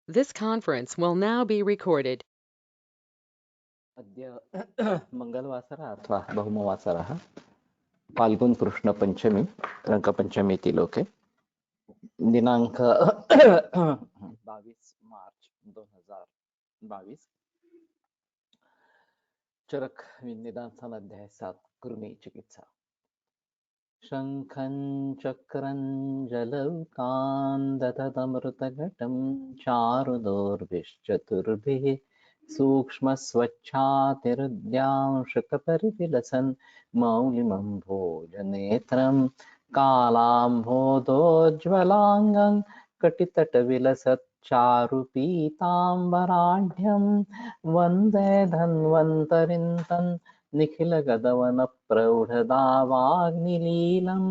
This conference will now be recorded. अद्य मंगलवासरः अथवा बहुमवासरः फाल्गुन कृष्ण पंचमी रंगपंचमी इति लोके दिनांक 22 मार्च 2022 चरक निदान स्थान अध्याय 7 कृमि चिकित्सा शंखं चक्रं जलौकान् दधतमृतघटं चारुदोर्भिश्चतुर्भिः सूक्ष्मस्वच्छातिरुद्यांशकपरिविलसन् मौलिमं भोजनेत्रं कालाम्भोदोज्ज्वलाङ्गं कटितटविलसच्चारुपीताम्बराढ्यं वन्दे धन्वन्तरिं तन् निखिलगदवनप्रौढदावाग्निलीलं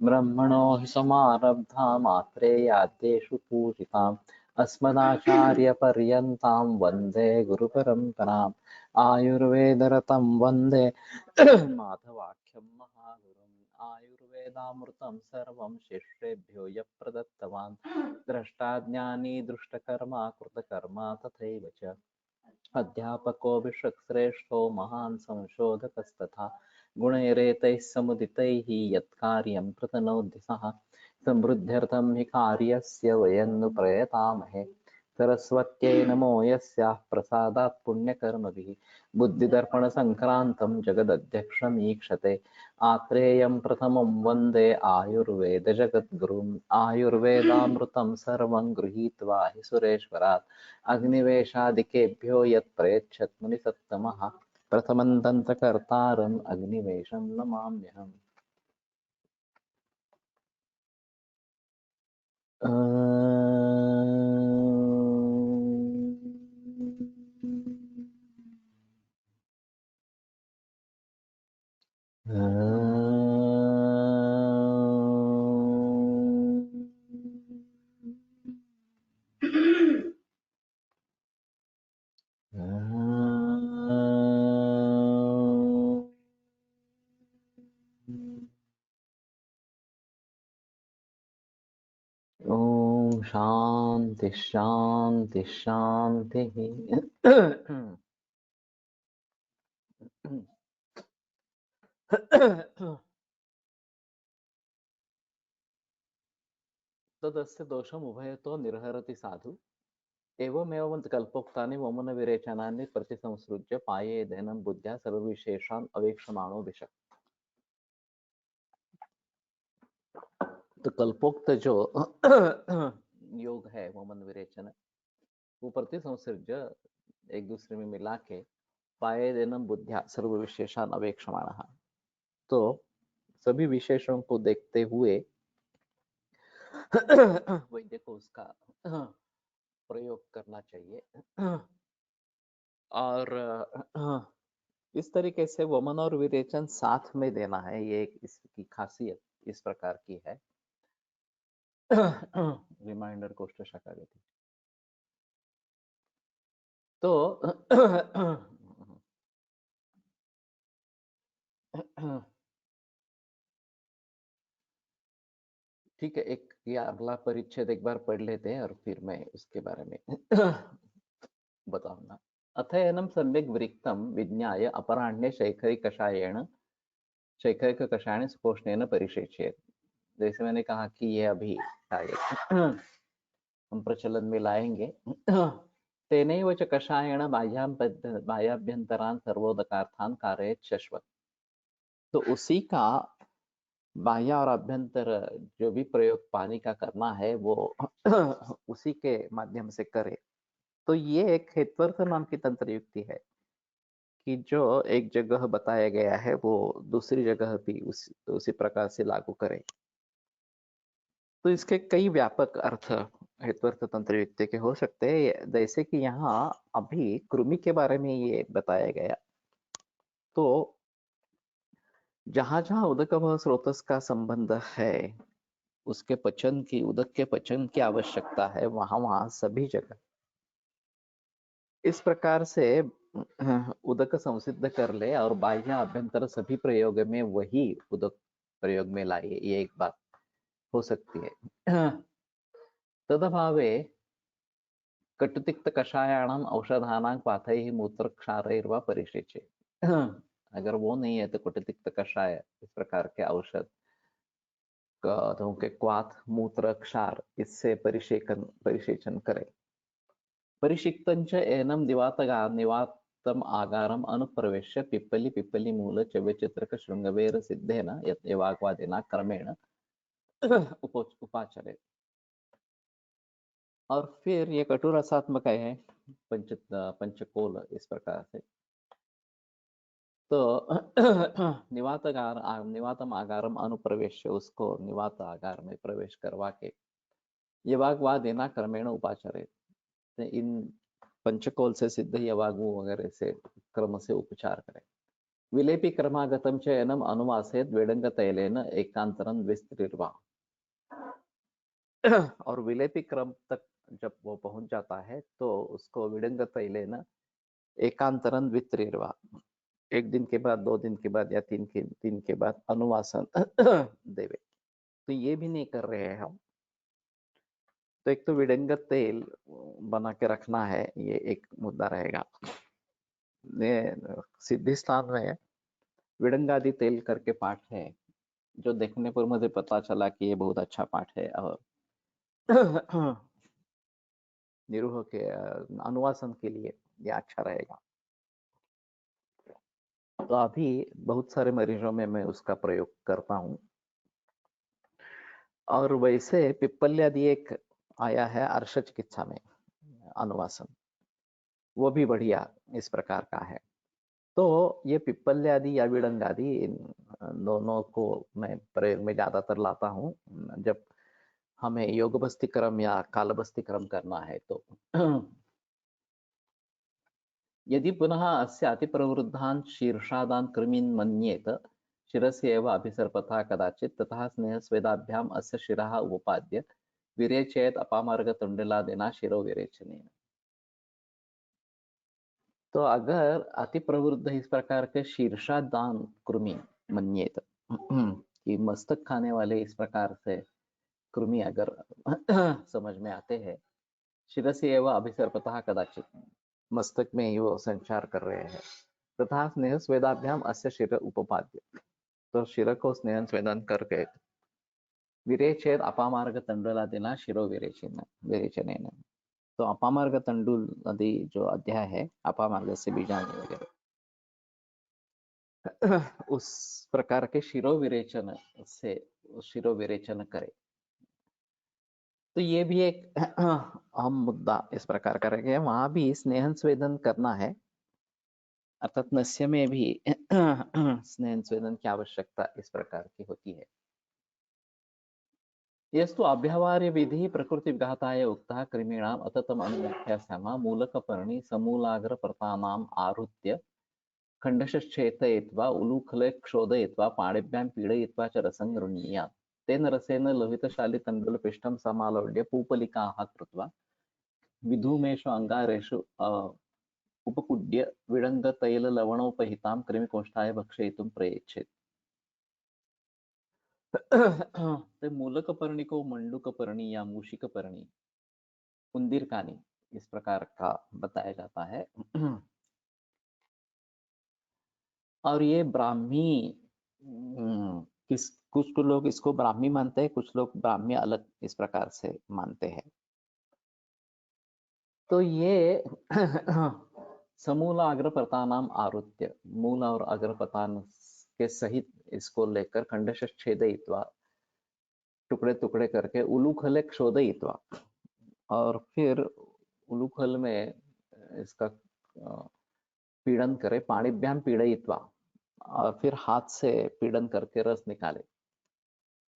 ब्रह्मणो हि समारब्धा मात्रेयाद्येषु पूजिताम् अस्मदाचार्यपर्यन्तां वन्दे गुरुपरम्पराम् आयुर्वेदरतं वन्दे माधवाख्यं महागुरुम् आयुर्वेदामृतं सर्वं शिष्येभ्यो यः प्रदत्तवान् द्रष्टाज्ञानी दृष्टकर्मा कृतकर्मा तथैव च अध्यापको विश्वश्रेष्ठो महान् संशोधकस्तथा गुणैरेतैः समुदितैः यत्कार्यं प्रतनोति सः समृद्ध्यर्थं हि कार्यस्य वयं नु प्रयतामहे सरस्वत्यै नमो यस्याः प्रसादात् पुण्यकर्मभिः बुद्धिदर्पणसङ्क्रान्तं जगदध्यक्षमीक्षते आत्रेयं प्रथमं वन्दे आयुर्वेदजगद्गुरुम् आयुर्वेदामृतं सर्वं गृहीत्वा हि सुरेश्वरात् अग्निवेशादिकेभ्यो यत् प्रयच्छत् मुनिसत्तमः प्रथमं तन्त्रकर्तारम् अग्निवेशं नमाम्यहम्। ओम शांति शांति शांति। तदस्य दोषम् उभयतो निर्हरति साधु एवमेवं कल्पोक्तानि वमन विरेचनानि प्रतिसंसृज्य पायेदेनं बुद्ध्या सर्वविशेषान् अवेक्षमाणो विशक्। तो कल्पोक्त जो योग है वमन विरेचन वो प्रतिसंसृज्य एक दूसरे में मिला के पायेदेनं बुद्ध्या सर्वविशेषान् अवेक्षमाणः, तो सभी विशेषों को देखते हुए वैद्य को उसका प्रयोग करना चाहिए। और इस तरीके से वमन और विरेचन साथ में देना है, ये इसकी खासियत इस प्रकार की है। रिमाइंडर कोष्ठ शाखागति। तो ठीक है, एक या अगला परिच्छेद एक बार पढ़ लेते हैं और फिर मैं उसके बारे में बताऊंगा। अथयनम सम्यक वृक्तम विज्ञाय अपराह्णे शैखरिक कषायण सुपोषणेन परिषेचयेत्। जैसे मैंने कहा कि ये अभी शायद हम प्रचलन में लाएंगे। तेनैव च कषायण बाह्याभ्यंतरान् सर्वोदकार्थान् कारयेत् शश्वत्। तो उसी का बाह्य और अभ्यंतर जो भी प्रयोग पानी का करना है वो उसी के माध्यम से करे। तो ये एक हेतवर्थ नाम की तंत्र युक्ति है कि जो एक जगह बताया गया है वो दूसरी जगह भी उसी प्रकार से लागू करे। तो इसके कई व्यापक अर्थ हेतुअर्थ तंत्र युक्ति के हो सकते हैं, जैसे कि यहाँ अभी कृमि के बारे में ये बताया गया। तो जहां जहां उदक व स्रोतस का संबंध है, उसके पचन की, उदक के पचन की आवश्यकता है, वहां वहां सभी जगह इस प्रकार से उदक संसिद्ध कर ले और बाह्य अभ्यंतर सभी प्रयोग में वही उदक प्रयोग में लाए, ये एक बात हो सकती है। तदभावे कटुतिक्त कषायाणाम औषधानां पाथैः मूत्रक्षारैर्वा परिषेचे। अगर वो नहीं है तो कटुतिक्त कषाय इस प्रकार के औषध तो के क्वाथ मूत्र क्षार इससे परिषेचन करें। परिषिक्तंच एनम निवातम आगारम अनुप्रवेश्य पिप्पली पिप्पली मूल चव्यचित्रक शृंगवेर सिद्धेन यवाग्वादिना क्रमेण उपाचरे। और फिर ये कटु रसात्मक है पंचकोल इस प्रकार से। तो निवातम आगारम अनुप्रवेश्य उसको निवात आगार में प्रवेश करवा के यवाग्वादिना क्रमेण उपाचरे। इन पंचकोल से सिद्ध यवागु वगैरह से क्रम से उपचार करें। विलेपी क्रमागतम चयनम अनुवासेत वेडंग तैलेन एकांतरम विस्तृर्वा। और विलेपी क्रम तक जब वो पहुंच जाता है तो उसको विडंग तैलेन एकांतरम विस्तृर्वा, एक दिन के बाद, 2 दिन के बाद या 3 दिन के बाद अनुवासन देवे। तो ये भी नहीं कर रहे हैं हम। तो एक तो विडंगत तेल बना के रखना है, ये एक मुद्दा रहेगा। सिद्धि स्थान में विडंगादि तेल करके पाठ है, जो देखने पर मुझे पता चला कि ये बहुत अच्छा पाठ है और निरूह के अनुवासन के लिए ये अच्छा रहेगा। तो अभी बहुत सारे मरीजों में मैं उसका प्रयोग करता हूँ। और वैसे पिप्पल्यादि एक आया है अर्श चिकित्सा में अनुवासन, वो भी बढ़िया इस प्रकार का है। तो ये पिप्पल्यादि या विडंगादि इन दोनों को मैं प्रयोग में ज्यादातर लाता हूँ जब हमें योग बस्ती क्रम या काल बस्ती क्रम करना है। तो यदि पुनः अस्य अतिप्रवृद्धान् शीर्षादान् कृमीन् मन्येत शिरस्य एव अभिसर्पतः कदाचित् ततः स्नेहस्वेदाभ्याम् अस्य शिरः उपपाद्य विरेचयेत् अपामार्गतुण्डलादिना शिरो विरेचनेन। तो अगर अति प्रवृद्ध इस प्रकार के शीर्षादान कृमि मन्येत कि मस्तक खाने वाले इस प्रकार से कृमि अगर समझ में आते हैं, शिरस्य एव अभिसर्पतः कदाचित, मस्तक में ही वो संचार कर रहे हैं, तथा स्नेह स्वेदाभ्याम अस्य शिर उपपाद्य, तो शिर को स्नेह स्वेदन करके विरेचेत अपामार्ग तंडुलादिना शिरो विरेचनेन। तो अपामार्ग तंडुल नदी जो अध्याय है, अपामार्ग से बीजाणी वगैरह, उस प्रकार के शिरो विरेचन से शिरो विरेचन करे। तो ये भी एक अहम मुद्दा इस प्रकार का रहेगा। वहां भी स्नेहन स्वेदन करना है, अर्थात नस्य में भी स्नेहन स्वेदन की आवश्यकता इस प्रकार की होती है। यस्तु अभ्यवहार्य विधि प्रकृति विघाताय उक्तः कृमीणाम अततम अनुव्याख्यास्याम मूलकपर्णी समूलाग्र प्रतानाम आरुत्य खण्डश्चेतयित्वा उलूखले क्षोदयित्वा पाणिभ्यां पीडयित्वा च रसं गृह्णीयात्। तेन रसेन लोहितशालितण्डुलपिष्टं समालोड्य पूपलिकाः कृत्वा विधूमेषु अङ्गारेषु उपकुड्य विडङ्गतैललवणोपहितां कृमिकोष्ठाय भक्षयितुं प्रयच्छेत्। तो मूलकपर्णी को मंडूकपर्णी या मूषिकपर्णी, कुंदीरकानी इस प्रकार का बताया जाता है। और ये ब्राह्मी कुछ लोग इसको ब्राह्मी मानते हैं, कुछ लोग ब्राह्मी अलग इस प्रकार से मानते हैं। तो ये समूल अग्रपतानाम आरुत्य, मूल और अग्रपतान के सहित इसको लेकर खंडश छेदयित्वा, टुकड़े टुकड़े करके उलूखले क्षोदयित्वा, और फिर उलूखल में इसका पीड़न करे, पाणिभ्याम पीड़यित्वा, और फिर हाथ से पीड़न करके रस निकाले।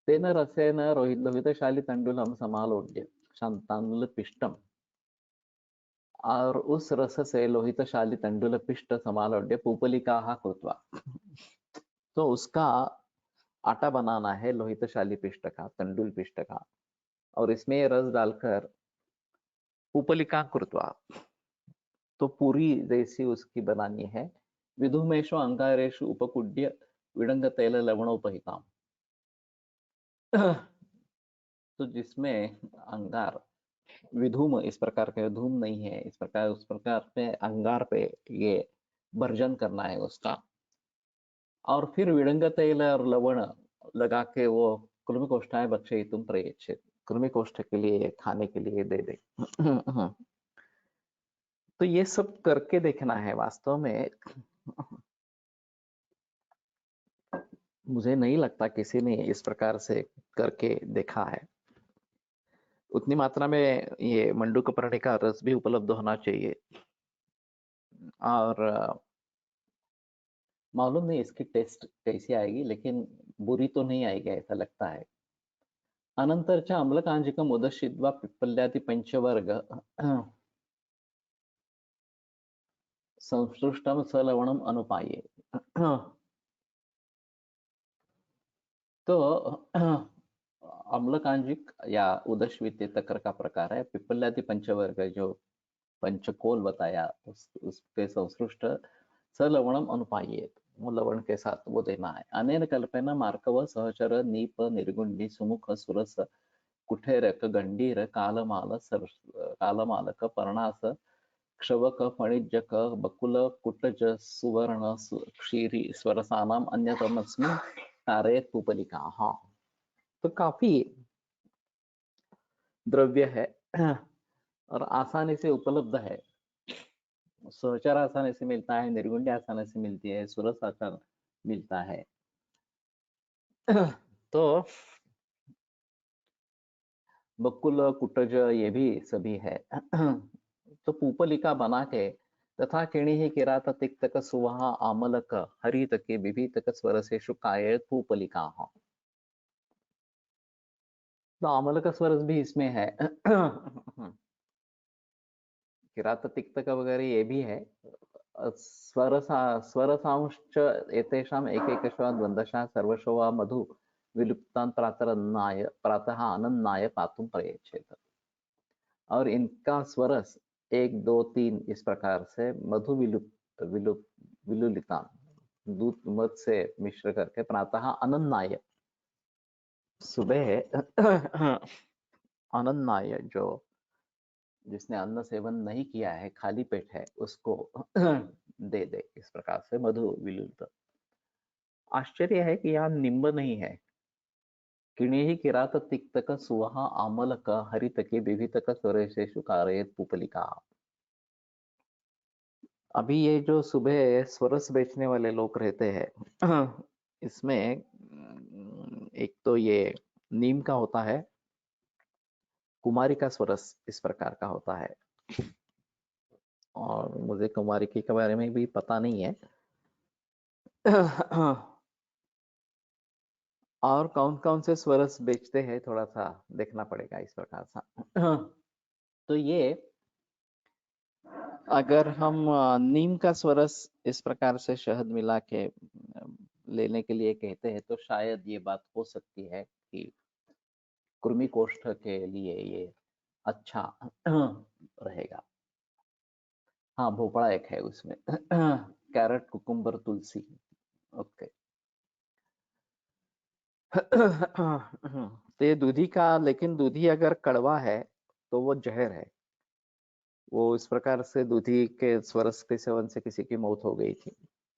तेन रसेन लोहितशाली तंडुलम समालोड्य तांडुल पिष्टम, और उस रस से लोहितशाली तंडुल पिष्ट समालोड्य पूपलिकाः कृत्वा, तो उसका आटा बनाना है लोहितशाली पिष्ट का, तंडुल पिष्ट का, और इसमें रस डालकर पूपलिका कृत्वा, तो पूरी जैसी उसकी बनानी है। विधुमेशु अंगारेशु उपकुड्य विडंग तैल लवणोपहिताम, तो जिसमें अंगार विधूम इस प्रकार का धूम नहीं है, इस प्रकार उस प्रकार पे अंगार पे ये भर्जन करना है उसका। और फिर विड़ंग तेल और लवण लगा के वो कृमिकोष्ठाय भक्षयितुम प्रयच्छेत्, कृमिकोष्ठ के लिए खाने के लिए दे दे। तो ये सब करके देखना है वास्तव में। मुझे नहीं लगता किसी ने इस प्रकार से करके देखा है। उतनी मात्रा में ये मंडूकपर्णी का रस भी उपलब्ध होना चाहिए। और मालूम नहीं इसकी टेस्ट कैसी आएगी, लेकिन बुरी तो नहीं आएगी ऐसा लगता है। अनंतरच अम्लकांजिकम उदशित्वा पिप्पल्यादि पंचवर्ग संसृष्टम सलवणम अनुपाये। तो अम्लकांजिक या उदश्वित तकर का प्रकार है। पिप्पल्यादि पंचवर्ग जो पंचकोल बताया उसके संसृष्ट सलवणम अनुपायेत, वो लवण के साथ वो देना है। अनेन कल्पेन मार्कव सहचर नीप निर्गुंडी सुमुख सुरस कुठेरक गंडीर कालमाल कालमालक पर्णास क्षवक फणिज्यक बकुल कुटज सुवर्ण क्षीरी स्वरसानाम अन्यतमस्मिन् कारयेत् पुपलिका। हाँ, तो काफी द्रव्य है और आसानी से उपलब्ध है। सहचर आसानी से मिलता है, निर्गुंडी आसानी से मिलती है, सुरस आसानी मिलता है। तो बकुल कुटज ये भी सभी है। तो पूपलिका बना के तथा किणी ही किरात तिक्तक सुवहा आमलक हरित के विभीतक स्वरसेषु कायेत पूपलिका। तो आमलक स्वरस भी इसमें है। किरात तिक्तक वगैरह ये भी है। स्वरसांश्च एतेषाम् एकैकशः द्वन्द्वशः सर्वशो वा मधु विलुप्तान् प्रातः आनन्नाय पातुं प्रयच्छेत्। और इनका स्वरस 1 2 3 इस प्रकार से मधु विलुलितान दूध मध से मिश्र करके प्रातः अनन्नाय सुबह अनन्नाय जो जिसने अन्न सेवन नहीं किया है, खाली पेट है, उसको दे दे। इस प्रकार से मधु विलुलित। आश्चर्य है कि यहाँ निम्ब नहीं है। किणेहि किरात तिक्तक सुवहा आमलक हरितके विभितक स्वरेशेषु कारयेत् पुपलिका। अभी ये जो सुबह स्वरस बेचने वाले लोग रहते हैं, इसमें एक तो ये नीम का होता है, कुमारी का स्वरस इस प्रकार का होता है। और मुझे कुमारी के बारे में भी पता नहीं है। और कौन कौन से स्वरस बेचते हैं थोड़ा सा देखना पड़ेगा इस प्रकार सा। तो ये अगर हम नीम का स्वरस इस प्रकार से शहद मिला के लेने के लिए कहते हैं, तो शायद ये बात हो सकती है कि कृमि कोष्ठ के लिए ये अच्छा रहेगा। हाँ, भोपड़ा एक है उसमें। कैरेट, कुकुम्बर, तुलसी। ओके। तो ये दूधी का, लेकिन दूधी अगर कड़वा है तो वो जहर है। वो इस प्रकार से दूधी के स्वरस के सेवन से किसी की मौत हो गई थी।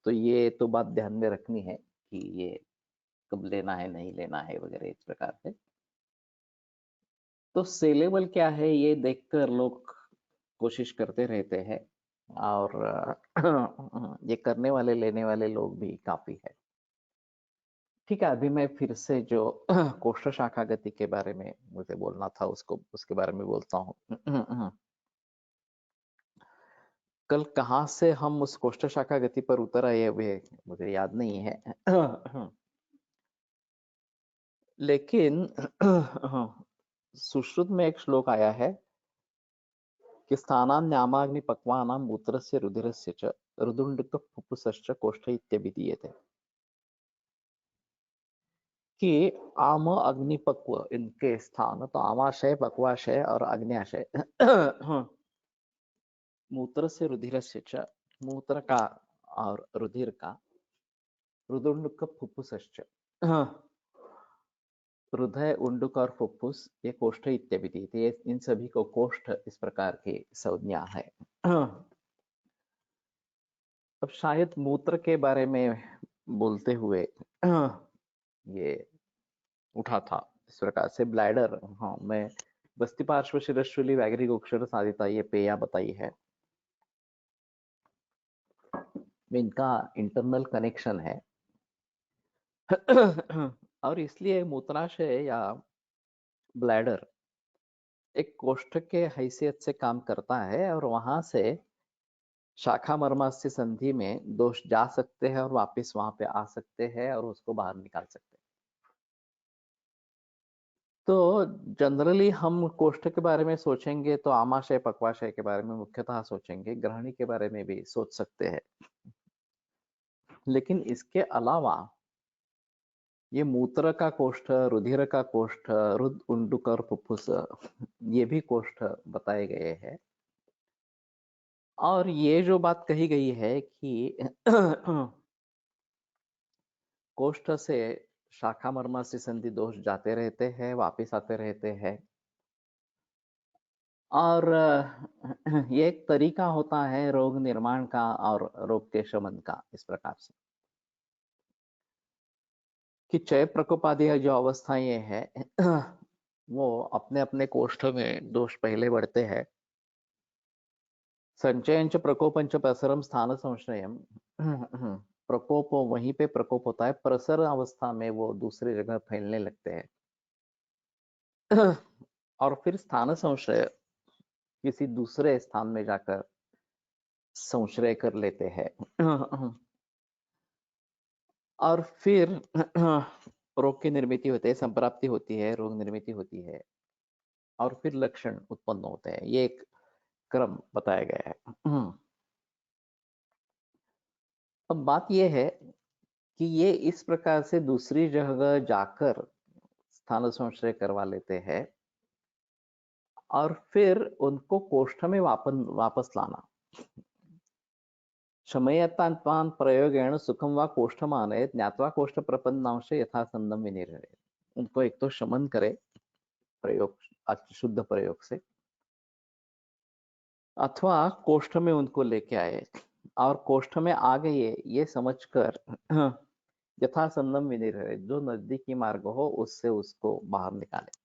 तो ये तो बात ध्यान में रखनी है कि ये कब लेना है, नहीं लेना है वगैरह इस प्रकार से। तो सेलेबल क्या है ये देखकर लोग कोशिश करते रहते हैं। और ये करने वाले लेने वाले लोग भी काफी है। ठीक है, अभी मैं फिर से जो कोष्ठ शाखा गति के बारे में मुझे बोलना था उसको उसके बारे में बोलता हूँ। कल कहाँ से हम उस कोष्ठ शाखा गति पर उतर आए हुए मुझे याद नहीं है। लेकिन सुश्रुत में एक श्लोक आया है कि स्थानान्यामाग्नि पक्वानां मूत्रस्य रुधिरस्य च रुदुण्डक फुफ्फुसश्च कोष्ठ इत्यभिधीयते। कि आम अग्निपक्व इनके स्थान, तो आमाशय, पक्वाशय और अग्न्याशय। मूत्र से रुधिरस्य च, मूत्र का और रुधिर का, रुदुण्डक फुफ्फुसश्च, हृदय, उंडुक और फुफ्फुस ये कोष्ठ इत्यादि थे। इन सभी को कोष्ठ इस प्रकार की संज्ञा है। अब शायद मूत्र के बारे में बोलते हुए ये उठा था इस प्रकार से ब्लैडर। हाँ, मैं बस्ती पार्श्व शिरश्शुलि व्याघ्री गोक्षर साधिता ये पेया बताई है। इनका इंटरनल कनेक्शन है। और इसलिए मूत्राशय या ब्लैडर एक कोष्ठ के हैसियत से काम करता है और वहां से शाखा मर्मास्थि संधि में दोष जा सकते हैं और वापस वहां पे आ सकते हैं और उसको बाहर निकाल सकते हैं। तो जनरली हम कोष्ठ के बारे में सोचेंगे तो आमाशय पक्वाशय के बारे में मुख्यतः सोचेंगे, ग्रहणी के बारे में भी सोच सकते हैं। लेकिन इसके अलावा ये मूत्र का कोष्ठ, रुधिर का कोष्ठ, रुद उंडुक और फुफ्फुस ये भी कोष्ठ बताए गए हैं। और ये जो बात कही गई है कि कोष्ठ से शाखा मर्मास्थि संधि दोष जाते रहते हैं, वापिस आते रहते हैं। और ये एक तरीका होता है रोग निर्माण का और रोग के शमन का इस प्रकार से कि चय प्रकोपादि जो अवस्थाएं हैं वो अपने अपने कोष्ठ में दोष पहले बढ़ते हैं। संचयंच प्रकोपंच प्रसरम स्थान संशयम प्रकोप वहीं पे प्रकोप होता है, प्रसर अवस्था में वो दूसरी जगह फैलने लगते हैं। और फिर स्थान संशय किसी दूसरे स्थान में जाकर संश्रय कर लेते हैं। और फिर रोग की निर्मित होती है, संप्राप्ति होती है, रोग निर्मित होती है और फिर लक्षण उत्पन्न होते हैं। ये एक क्रम बताया गया है। अब बात यह है कि ये इस प्रकार से दूसरी जगह जाकर स्थान संश्रय करवा लेते हैं और फिर उनको कोष्ठ में वापस लाना। शमयतान्त्वान् प्रयोगेण सुखम व कोष्ठमानये ज्ञात्वा कोष्ठ प्रपन्नांश यथासंदम विनिर्हरे। उनको एक तो शमन करे प्रयोग, शुद्ध प्रयोग से, अथवा कोष्ठ में उनको लेके आए और कोष्ठ में आ गए ये समझकर यथासंदम विनिर्हरे, जो नजदीकी मार्ग हो उससे उसको बाहर निकाले।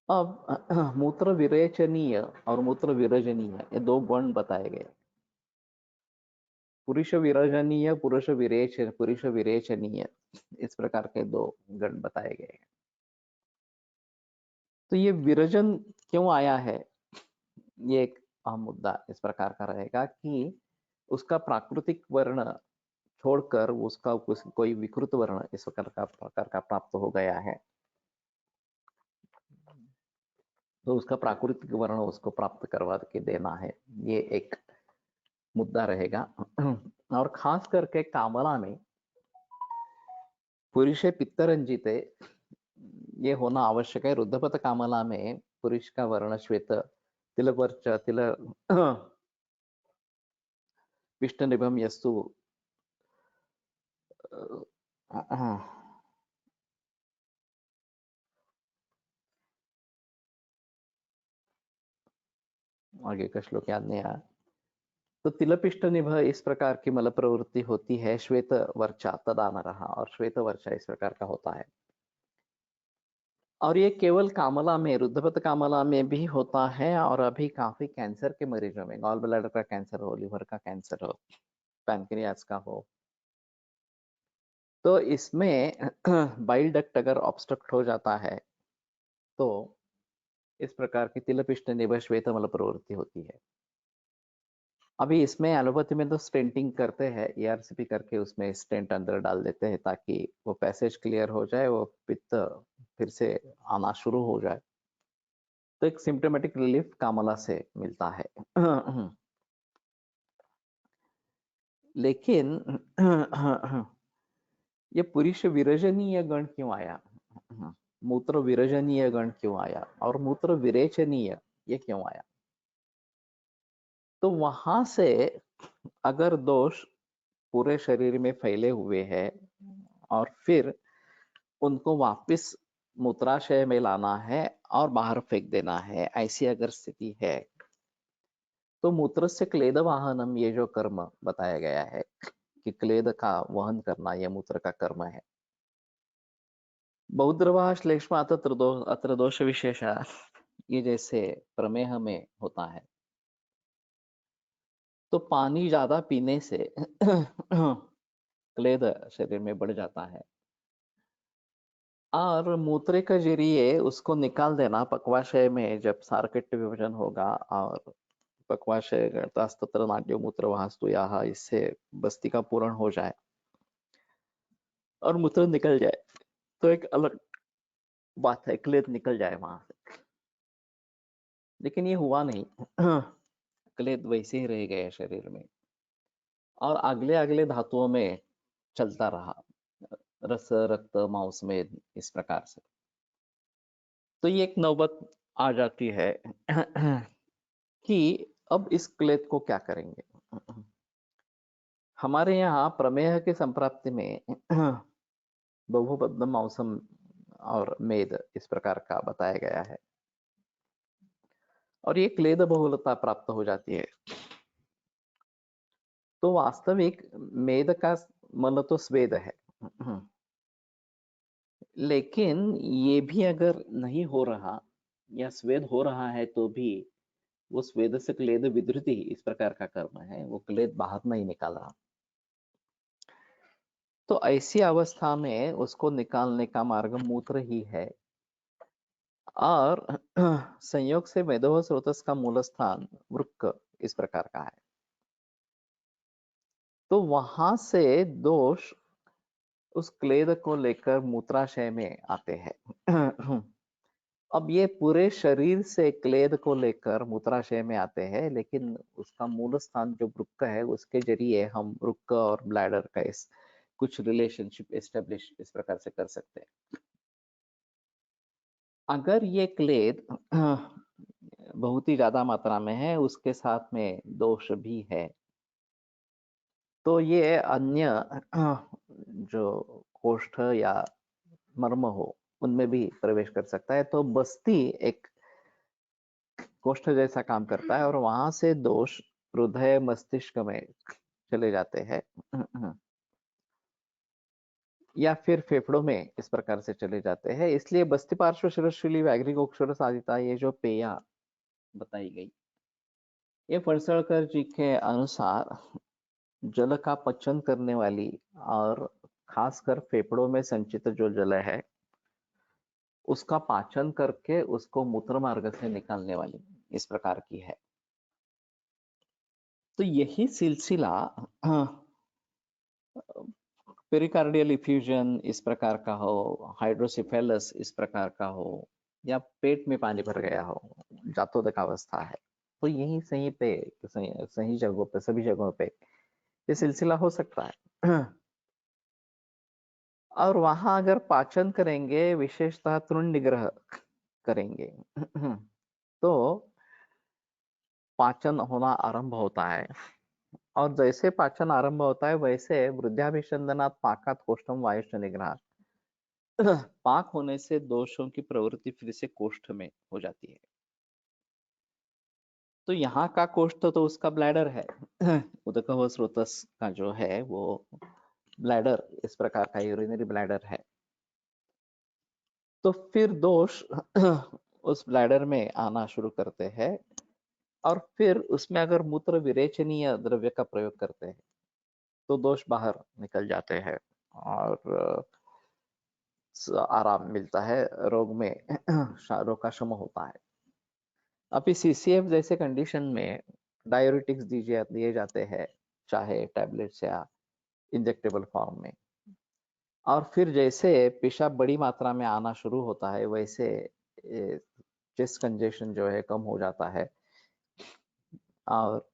अब मूत्र विरेचनीय और मूत्र विरजनीय ये दो गुण बताए गए। पुरुष विरजनीय, पुरुष विरेचनीय, इस प्रकार के दो गण बताए गए हैं। तो ये विरजन क्यों आया है, ये एक अहम मुद्दा इस प्रकार का रहेगा कि उसका प्राकृतिक वर्ण छोड़कर उसका कोई विकृत वर्ण इस प्रकार का प्राप्त हो गया है, तो उसका प्राकृतिक वर्ण उसको प्राप्त करवा के देना है, ये एक मुद्दा रहेगा। और खास करके कामला में पुरुष पित्तरंजित ये होना आवश्यक है। रुद्धपत कामला में पुरुष का वर्ण श्वेत, तिलवर्च तिल विष्णु निभम यस्तु आगे का श्लोक याद नहीं आया। तो तिलपिष्ट निभ इस प्रकार की मल प्रवृत्ति होती है। श्वेत वर्चा तदा न रहा, और श्वेत वर्चा इस प्रकार का होता है। और ये केवल कामला में, रुद्धपत कामला में भी होता है। और अभी काफी कैंसर के मरीजों में, गॉल ब्लैडर का कैंसर हो, लिवर का कैंसर हो, पैनक्रियास का हो, तो इसमें बाइल डक्ट अगर ऑब्स्ट्रक्ट हो जाता है तो इस प्रकार की तिलपिष्ट निभ श्वेत मल प्रवृत्ति होती है। अभी इसमें एलोपैथी में तो स्टेंटिंग करते हैं, ईआरसीपी करके उसमें स्टेंट अंदर डाल देते हैं ताकि वो पैसेज क्लियर हो जाए, वो पित्त फिर से आना शुरू हो जाए। तो एक सिम्टोमेटिक रिलीफ कामला से मिलता है। लेकिन ये पुरुष विरजनीय गण क्यों आया, मूत्र विरजनीय गण क्यों आया और मूत्र विरेचनीय ये क्यों आया? तो वहां से अगर दोष पूरे शरीर में फैले हुए हैं और फिर उनको वापस मूत्राशय में लाना है और बाहर फेंक देना है, ऐसी अगर स्थिति है तो मूत्रस्य क्लेद वाहनम, ये जो कर्म बताया गया है कि क्लेद का वहन करना यह मूत्र का कर्म है। बहुद्रवा श्लेष्म अत्र दोष विशेष, ये जैसे प्रमेह में होता है तो पानी ज्यादा पीने से क्लेद शरीर में बढ़ जाता है और मूत्र के जरिए उसको निकाल देना पक्वाशय में, जब सारकट्य विभाजन होगा और पक्वाशय तत्र नाट्य मूत्र वास्तु या इससे बस्ती का पूर्ण हो जाए और मूत्र निकल जाए तो एक अलग बात है, क्लेद निकल जाए वहां से, लेकिन ये हुआ नहीं। क्लेद वैसे ही रह गए शरीर में और अगले अगले धातुओं में चलता रहा, रस रक्त मांस में, इस प्रकार से। तो ये एक नौबत आ जाती है कि अब इस क्लेद को क्या करेंगे। हमारे यहाँ प्रमेह के संप्राप्ति में बहुबद्ध मौसम और मेद इस प्रकार का बताया गया है और ये क्लेद बहुलता प्राप्त हो जाती है। तो वास्तविक मेद का मन तो स्वेद है, लेकिन ये भी अगर नहीं हो रहा या स्वेद हो रहा है तो भी वो स्वेद से क्लेद विधृति इस प्रकार का कर्म है, वो क्लेद बाहर नहीं निकाल रहा। तो ऐसी अवस्था में उसको निकालने का मार्ग मूत्र ही है और संयोग से मेदोह स्रोतस का मूल स्थान वृक्क इस प्रकार का है। तो वहां से दोष उस क्लेद को लेकर मूत्राशय में आते हैं। अब ये पूरे शरीर से क्लेद को लेकर मूत्राशय में आते हैं, लेकिन उसका मूल स्थान जो वृक्क है उसके जरिए हम वृक्क और ब्लैडर का इस कुछ रिलेशनशिप एस्टेब्लिश इस प्रकार से कर सकते हैं। अगर ये क्लेद बहुत ही ज्यादा मात्रा में है, उसके साथ में दोष भी है, तो ये अन्य जो कोष्ठ या मर्म हो उनमें भी प्रवेश कर सकता है। तो बस्ती एक कोष्ठ जैसा काम करता है और वहां से दोष हृदय मस्तिष्क में चले जाते हैं या फिर फेफड़ों में इस प्रकार से चले जाते हैं। इसलिए बस्ती पार्श्व शिरशूली व्याघ्री गोक्षर साधिता, ये जो पेया बताई गई, ये फणसलकर जी के अनुसार जल का पचन करने वाली और खासकर फेफड़ों में संचित जो जल है उसका पाचन करके उसको मूत्र मार्ग से निकालने वाली इस प्रकार की है। तो यही सिलसिला पेरिकार्डियल इफ्यूजन इस प्रकार का हो, हाइड्रोसिफेलस इस प्रकार का हो, या पेट में पानी भर गया हो, जातोदक अवस्था है, तो यही सही पे सही जगहों पे, सभी जगहों पे ये सिलसिला हो सकता है। और वहां अगर पाचन करेंगे, विशेषतः तृण निग्रह करेंगे, तो पाचन होना आरंभ होता है और जैसे पाचन आरंभ होता है वैसे वृद्धाभिसंदनात् पाकात् कोष्ठम वायुश्च निग्रहात्, पाक होने से दोषों की प्रवृत्ति फिर से कोष्ठ में हो जाती है। तो यहाँ का कोष्ठ तो उसका ब्लैडर है, उदक व स्रोतस का जो है वो ब्लैडर इस प्रकार का यूरिनरी ब्लैडर है। तो फिर दोष उस ब्लैडर में आना शुरू करते हैं और फिर उसमें अगर मूत्र विरेचनीय द्रव्य का प्रयोग करते हैं तो दोष बाहर निकल जाते हैं और आराम मिलता है, रोग में रोग का शम होता है। अभी सीसीएफ जैसे कंडीशन में डायूरेटिक्स दिए जाते हैं, चाहे टैबलेट्स या इंजेक्टेबल फॉर्म में, और फिर जैसे पेशाब बड़ी मात्रा में आना शुरू होता है वैसे चेस्ट कंजेशन जो है कम हो जाता है और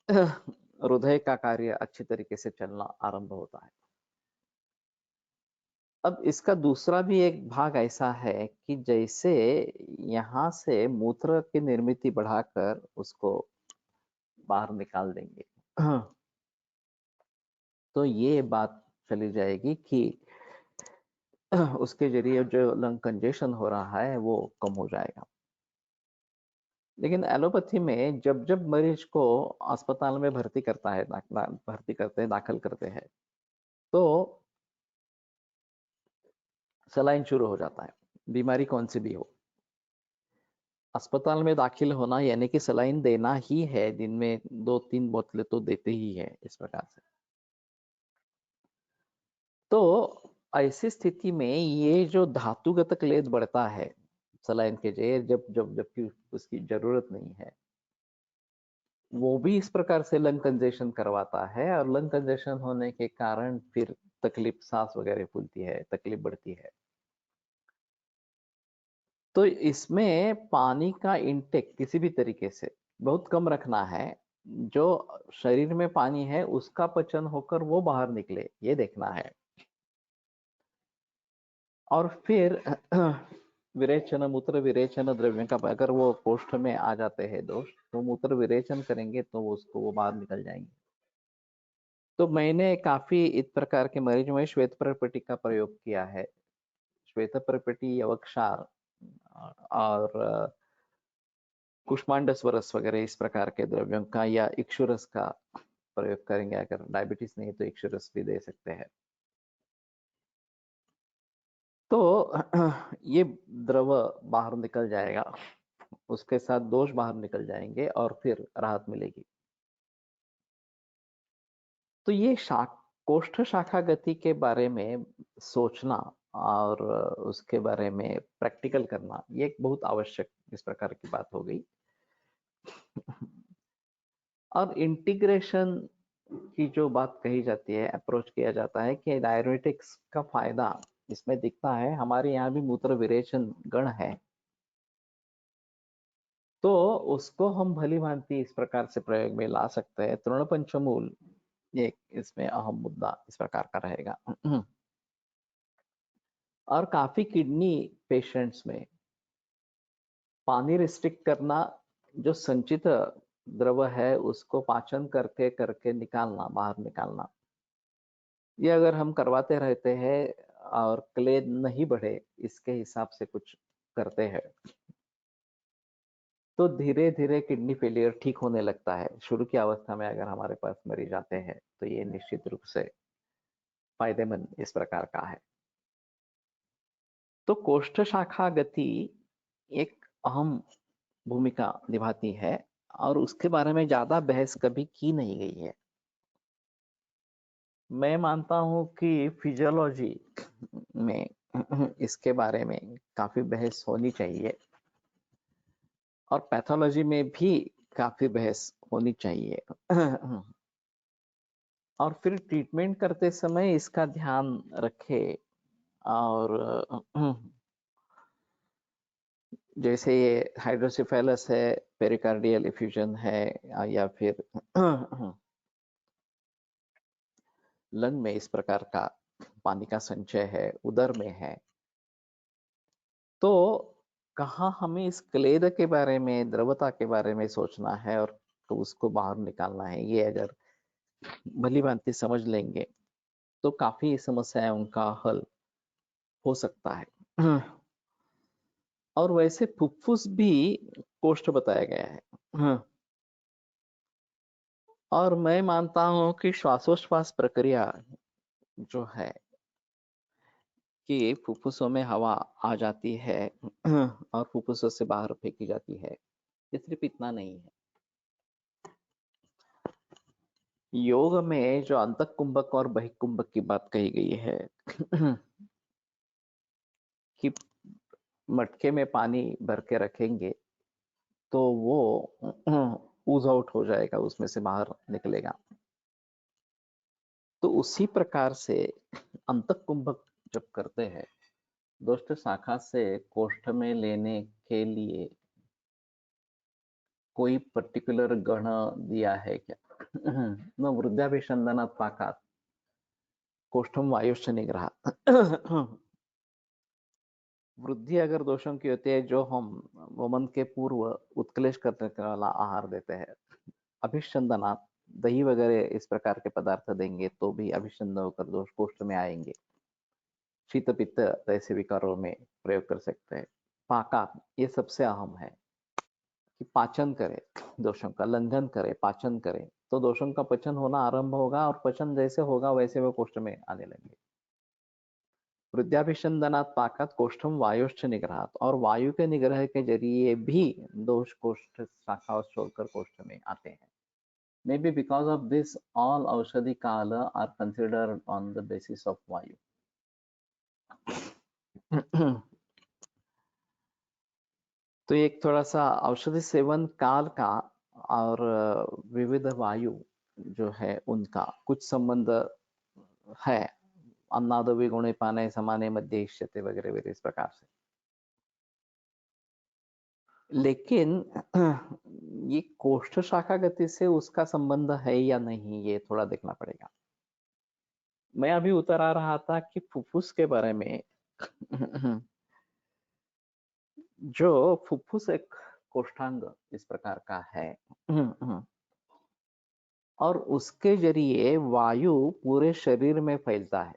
हृदय का कार्य अच्छी तरीके से चलना आरंभ होता है। अब इसका दूसरा भी एक भाग ऐसा है कि जैसे यहाँ से मूत्र की निर्मिति बढ़ाकर उसको बाहर निकाल देंगे, तो ये बात चली जाएगी कि उसके जरिए जो लंग कंजेशन हो रहा है वो कम हो जाएगा। लेकिन एलोपैथी में जब मरीज को अस्पताल में भर्ती करता है, भर्ती करते हैं, दाखिल करते हैं, तो सलाइन शुरू हो जाता है, बीमारी कौन सी भी हो। अस्पताल में दाखिल होना यानी कि सलाइन देना ही है, दिन में 2-3 बोतलें तो देते ही है इस प्रकार से। तो ऐसी स्थिति में ये जो धातुगत क्लेद बढ़ता है सलाइन के जरिए, जबकि उसकी जरूरत नहीं है, वो भी इस प्रकार से लंग कंजेशन करवाता है, और लंग कंजेशन होने के कारण फिर तकलीफ, सांस वगैरह फूलती है, तकलीफ बढ़ती है। तो इसमें पानी का इंटेक किसी भी तरीके से बहुत कम रखना है। जो शरीर में पानी है उसका पचन होकर वो बाहर निकले, ये देखना है। और फिर विरेचन, मूत्र विरेचन द्रव्य का अगर वो कोष्ठ में आ जाते हैं दोष, तो मूत्र विरेचन करेंगे तो वो बाहर निकल जाएंगे। तो मैंने काफी इस प्रकार के मरीज में श्वेत प्रपटी का प्रयोग किया है। श्वेत प्रपटी, यवक्षार और कुष्मांडस्वरस वगैरह इस प्रकार के द्रव्यों का, या इक्षुरस का प्रयोग करेंगे। अगर डायबिटीज नहीं तो इक्षुरस भी दे सकते हैं। तो ये द्रव बाहर निकल जाएगा, उसके साथ दोष बाहर निकल जाएंगे और फिर राहत मिलेगी। तो ये कोष्ठ शाखा गति के बारे में सोचना और उसके बारे में प्रैक्टिकल करना, ये एक बहुत आवश्यक इस प्रकार की बात हो गई। और इंटीग्रेशन की जो बात कही जाती है, अप्रोच किया जाता है कि डायरेटिक्स का फायदा इसमें दिखता है। हमारे यहाँ भी मूत्र विरेचन गण है, तो उसको हम भली भांति इस प्रकार से प्रयोग में ला सकते हैं। तृण पंचमूल एक इसमें अहम मुद्दा इस प्रकार का रहेगा। और काफी किडनी पेशेंट्स में पानी रिस्ट्रिक्ट करना, जो संचित द्रव है उसको पाचन करके करके निकालना, बाहर निकालना, ये अगर हम करवाते रहते हैं और क्लेद नहीं बढ़े, इसके हिसाब से कुछ करते हैं, तो धीरे धीरे किडनी फेलियर ठीक होने लगता है। शुरू की अवस्था में अगर हमारे पास मरीज आते हैं तो ये निश्चित रूप से फायदेमंद इस प्रकार का है। तो कोष्ठ शाखा गति एक अहम भूमिका निभाती है, और उसके बारे में ज्यादा बहस कभी की नहीं गई है। मैं मानता हूं कि फिजियोलॉजी में इसके बारे में काफी बहस होनी चाहिए, और पैथोलॉजी में भी काफी बहस होनी चाहिए। और फिर ट्रीटमेंट करते समय इसका ध्यान रखे। और जैसे ये हाइड्रोसिफेलस है, पेरिकार्डियल इफ्यूजन है, या फिर लंग में इस प्रकार का पानी का संचय है, उदर में है, तो कहाँ हमें इस क्लेद के बारे में, द्रवता के बारे में सोचना है और उसको बाहर निकालना है। ये अगर भली भांति समझ लेंगे तो काफी समस्याएं उनका हल हो सकता है। और वैसे फुफ्फुस भी कोष्ठ बताया गया है। और मैं मानता हूं कि श्वासोच्छ्वास प्रक्रिया जो है, कि फुफ्फुसों में हवा आ जाती है और फुफ्फुसों से बाहर फेंकी जाती है, ये सिर्फ इतना नहीं है। योग में जो अंतःकुंभक और बहिकुंभक की बात कही गई है, कि मटके में पानी भर के रखेंगे तो वो ऊज आउट हो जाएगा, उसमें से बाहर निकलेगा। तो उसी प्रकार से अंतःकुंभक जब करते हैं, दोस्त शाखा से कोष्ठ में लेने के लिए कोई पर्टिकुलर गण दिया है क्या? न वृद्धाभिसंधानात् पाकात् कोष्ठम वायुश्च निग्रह। वृद्धि अगर दोषों की होती है, जो हम वमन के पूर्व उत्क्लेश करने वाला आहार देते हैं, अभिसंधानात् दही वगैरह इस प्रकार के पदार्थ देंगे तो भी अभिसंध होकर दोष कोष्ठ में आएंगे। शीत पित्त जैसे विकारों में प्रयोग कर सकते हैं। पाका ये सबसे अहम है कि पाचन करे, दोषों का लंघन करे, पाचन करे, तो दोषों का पचन होना आरंभ होगा और पचन जैसे होगा वैसे वो कोष्ठ में आने लगेंगे। वृद्धाभिसंदनात् पाकात् कोष्ठम वायुश्च निग्रहात्, और वायु के निग्रह के जरिए भी दोष कोष्ठ शाखा छोड़कर कोष्ठ में आते हैं। Maybe because of this, all औषधि काल are considered on the basis of वायु। तो एक थोड़ा सा औषधि सेवन काल का और विविध वायु जो है उनका कुछ संबंध है। अन्नादो विगुणे पाने समाने मध्य इष्यते वगैरह वगैरह इस प्रकार से। लेकिन ये कोष्ठ शाखा गति से उसका संबंध है या नहीं, ये थोड़ा देखना पड़ेगा। मैं अभी उतर आ रहा था कि फुफ्फुस के बारे में। जो फुफ्फुस एक कोष्ठांग इस प्रकार का है और उसके जरिए वायु पूरे शरीर में फैलता है।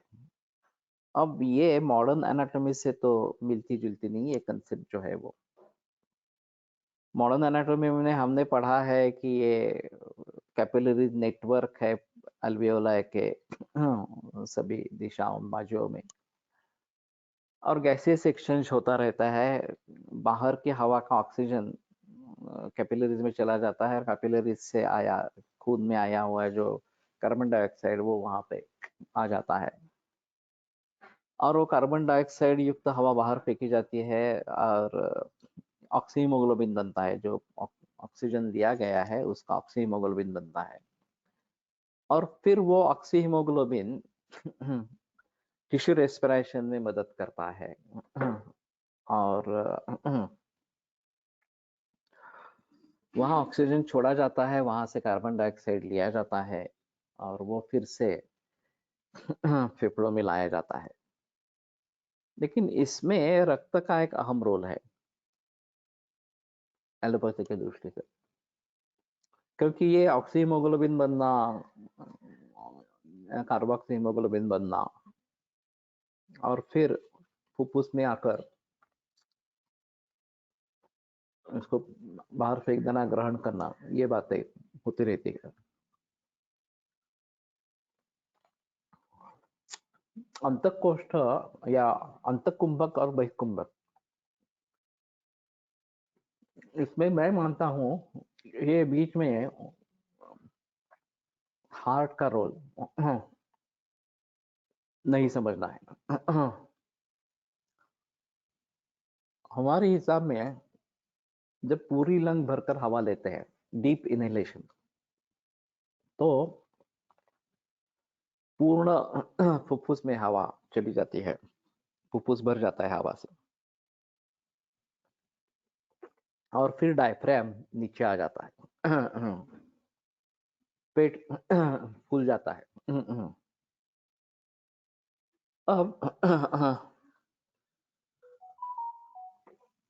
अब ये मॉडर्न एनाटॉमी से तो मिलती जुलती नहीं, ये कंसेप्ट जो है वो मॉडर्न एनाटॉमी में हमने पढ़ा है कि ये कैपिलरी नेटवर्क है अल्वियोलाई के सभी दिशाओं बाजुओं में, और गैसियस एक्सचेंज होता रहता है। बाहर की हवा का ऑक्सीजन कैपिलरीज में चला जाता है और कैपिलरीज से आया खून में आया हुआ है जो कार्बन डाइऑक्साइड वो वहां पे आ जाता है, और वो कार्बन डाइऑक्साइड युक्त हवा बाहर फेंकी जाती है और ऑक्सीहीमोग्लोबिन बनता है। जो ऑक्सीजन दिया गया है उसका ऑक्सीहीमोग्लोबिन बनता है, और फिर वो ऑक्सीहीमोग्लोबिन टिश्यू रेस्पिरेशन में मदद करता है और वहाँ ऑक्सीजन छोड़ा जाता है, वहां से कार्बन डाइऑक्साइड लिया जाता है और वो फिर से फेफड़ों में लाया जाता है। लेकिन इसमें रक्त का एक अहम रोल है एलोपैथी के दृष्टि से, क्योंकि ये ऑक्सीहीमोग्लोबिन बनना, कार्बोक्सीहीमोग्लोबिन बनना और फिर फुफ्फुस में आकर उसको बाहर फेंक देना, ग्रहण करना, ये बातें होती रहती है। अंतःकोष्ठ या अंतःकुंभक और बहिकुंभक, इसमें मैं मानता हूँ ये बीच में हार्ट का रोल नहीं समझना है। हमारे हिसाब में जब पूरी लंग भरकर हवा लेते हैं, डीप इनहेलेशन, तो पूर्ण फुफ्फुस में हवा चली जाती है, फुफ्फुस भर जाता है हवा से, और फिर डायफ्राम नीचे आ जाता है, पेट फूल जाता है। अब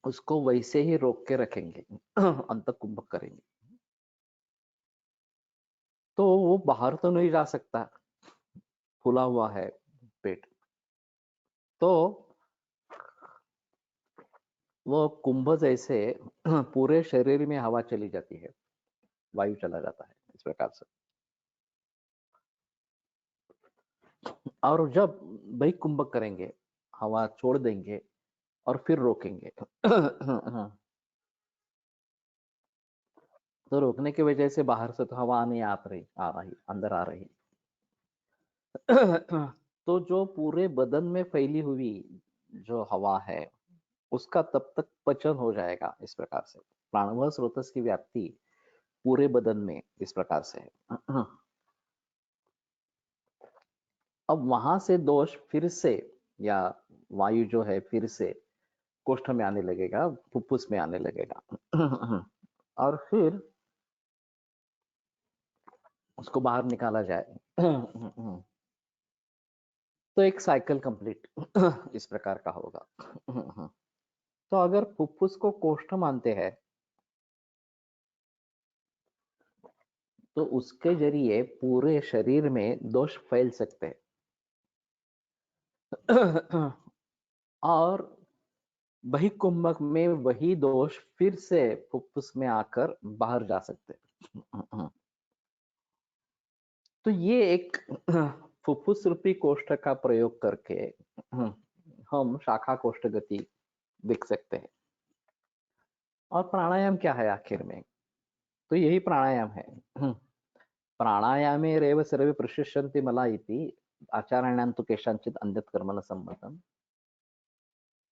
उसको वैसे ही रोक के रखेंगे, अंतःकुंभक करेंगे, तो वो बाहर तो नहीं जा सकता, फूला हुआ है पेट, तो वो कुंभ जैसे पूरे शरीर में हवा चली जाती है, वायु चला जाता है इस प्रकार से। और जब बहिकुंभक करेंगे, हवा छोड़ देंगे और फिर रोकेंगे, तो रोकने की वजह से बाहर से तो हवा नहीं आ रही अंदर आ रही, तो जो पूरे बदन में फैली हुई जो हवा है उसका तब तक पचन हो जाएगा इस प्रकार से। प्राणवायु स्रोतस की व्याप्ति पूरे बदन में इस प्रकार से है। अब वहां से दोष फिर से, या वायु जो है फिर से कोष्ठ में आने लगेगा, फुफ्फुस में आने लगेगा, और फिर उसको बाहर निकाला जाए। तो एक साइकिल कंप्लीट इस प्रकार का होगा। तो अगर फुफ्फुस को कोष्ठ मानते हैं तो उसके जरिए पूरे शरीर में दोष फैल सकते हैं। और वही कुंभक में वही दोष फिर से फुफ्फुस में आकर बाहर जा सकते हैं। तो ये एक फुफ्फुस रूपी कोष्ठक का प्रयोग करके हम शाखा कोष्ठ गति देख सकते हैं। और प्राणायाम क्या है आखिर में? तो यही प्राणायाम है। प्राणायामे रेव सर्वे प्रशिष्यन्ति मला इति आचार्याणां तु केषाञ्चित् अन्यत् कर्म न सम्मतम्,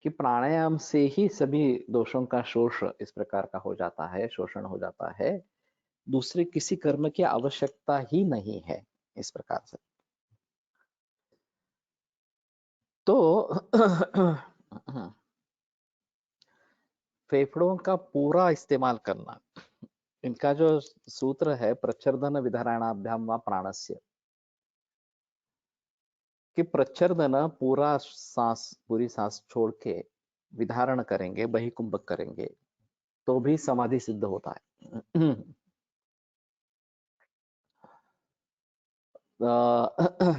कि प्राणायाम से ही सभी दोषों का शोष इस प्रकार का हो जाता है, शोषण हो जाता है, दूसरे किसी कर्म की आवश्यकता ही नहीं है इस प्रकार से। तो फेफड़ों का पूरा इस्तेमाल करना, इनका जो सूत्र है प्रच्छर्दन विधारणाभ्याम व प्राणस्य, कि प्रच्छर्दन पूरा सांस, पूरी सांस छोड़ के विधारण करेंगे, बहिकुंभक करेंगे, तो भी समाधि सिद्ध होता है।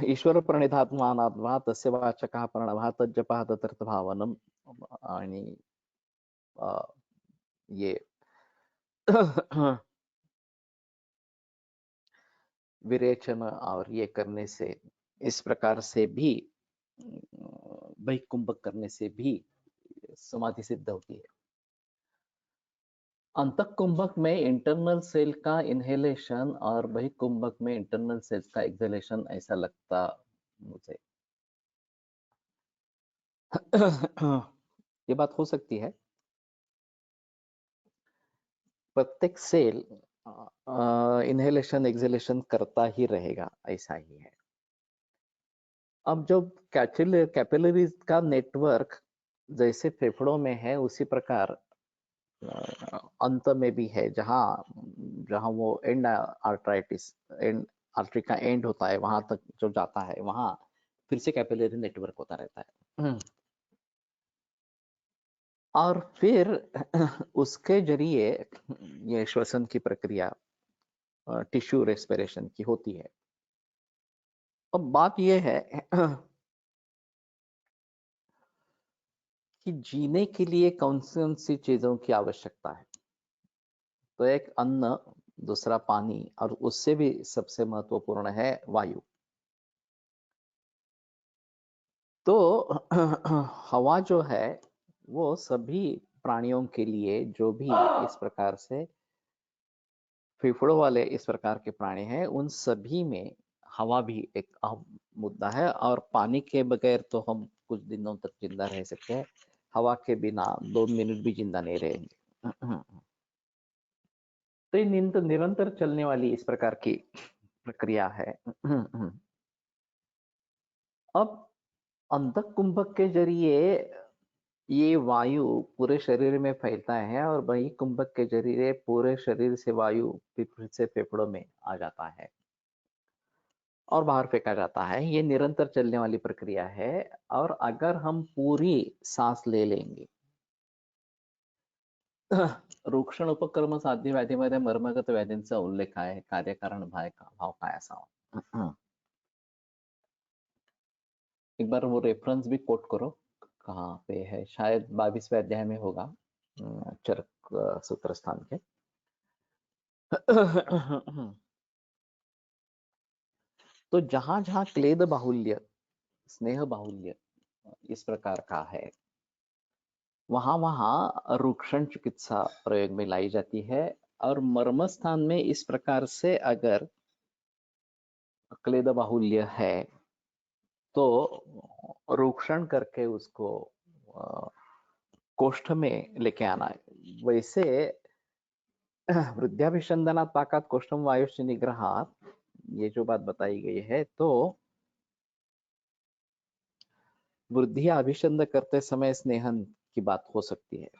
ईश्वर प्रणिधात्मानात्मा तस्य वाचकः प्रणवः तज्जपः तदर्थभावनम, आणि ये विरेचन और ये करने से, इस प्रकार से भी बहिकुंभक करने से भी समाधि सिद्ध होती है। अंतक कुंभक में इंटरनल सेल का इनहेलेशन और बहिकुंभक में इंटरनल सेल्स का एक्सहेलेशन ऐसा लगता मुझे। ये बात हो सकती है, प्रत्येक सेल इनहेलेशन एक्सहेलेशन करता ही रहेगा, ऐसा ही है। अब जब कैपिलरीज का नेटवर्क जैसे फेफड़ों में है उसी प्रकार अंत में भी है, जहां जहां वो एंड आर्टराइटिस, एंड आर्टरी का एंड होता है, वहां तक जो जाता है, वहां फिर से कैपिलरी नेटवर्क होता रहता है। और फिर उसके जरिए ये श्वसन की प्रक्रिया, टिश्यू रेस्पिरेशन की होती है। अब बात यह है कि जीने के लिए कौन सी चीजों की आवश्यकता है। तो एक अन्न, दूसरा पानी, और उससे भी सबसे महत्वपूर्ण है वायु। तो हवा जो है वो सभी प्राणियों के लिए, जो भी इस प्रकार से फेफड़ों वाले इस प्रकार के प्राणी हैं, उन सभी में हवा भी एक अहम मुद्दा है। और पानी के बगैर तो हम कुछ दिनों तक जिंदा रह सकते हैं, हवा के बिना 2 मिनट भी जिंदा नहीं रहेंगे। तो ये निरंतर चलने वाली इस प्रकार की प्रक्रिया है। अब अंतः कुंभक के जरिए ये वायु पूरे शरीर में फैलता है, और वही कुंभक के जरिए पूरे शरीर से वायु फिर से फेफड़ों में आ जाता है और बाहर फेंका जाता है। ये निरंतर चलने वाली प्रक्रिया है। और अगर हम पूरी सांस ले लेंगे, रूक्षण उपक्रम साध्य व्याधीमध्ये मर्मगत व्याधींचा उल्लेख आहे, कार्यकारण भाव काय असावा। एक बार वो रेफरेंस भी कोट करो, कहाँ पे है, शायद 22वें अध्याय में होगा, चरक सूत्र स्थान के। तो जहां जहां क्लेद बाहुल्य, स्नेह बाहुल्य इस प्रकार का है, वहां वहां रूक्षण चिकित्सा प्रयोग में लाई जाती है। और मर्म स्थान में इस प्रकार से अगर क्लेद बाहुल्य है तो रूक्षण करके उसको कोष्ठ में लेके आना है। वैसे वृद्धाभिसंदनात् पाकात् कोष्ठम वायुश्च निग्रहात्, ये जो बात बताई गई है, तो वृद्धि अभिसंध करते समय स्नेहन की बात हो सकती है,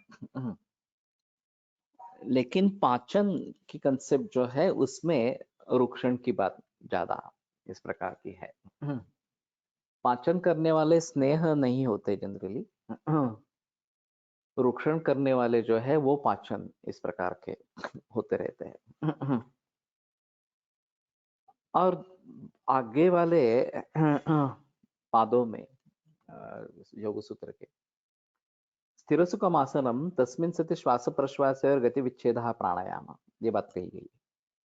लेकिन पाचन की कंसेप्ट जो है उसमें रूक्षण की बात ज्यादा इस प्रकार की है। पाचन करने वाले स्नेह नहीं होते जनरली, रूक्षण करने वाले जो है वो पाचन इस प्रकार के होते रहते हैं। और आगे वाले पादों में योग सूत्र के स्थिर सुखम आसनम तस्मिन् सति श्वास प्रश्वास और गति विच्छेद प्राणायाम, ये बात कही गई है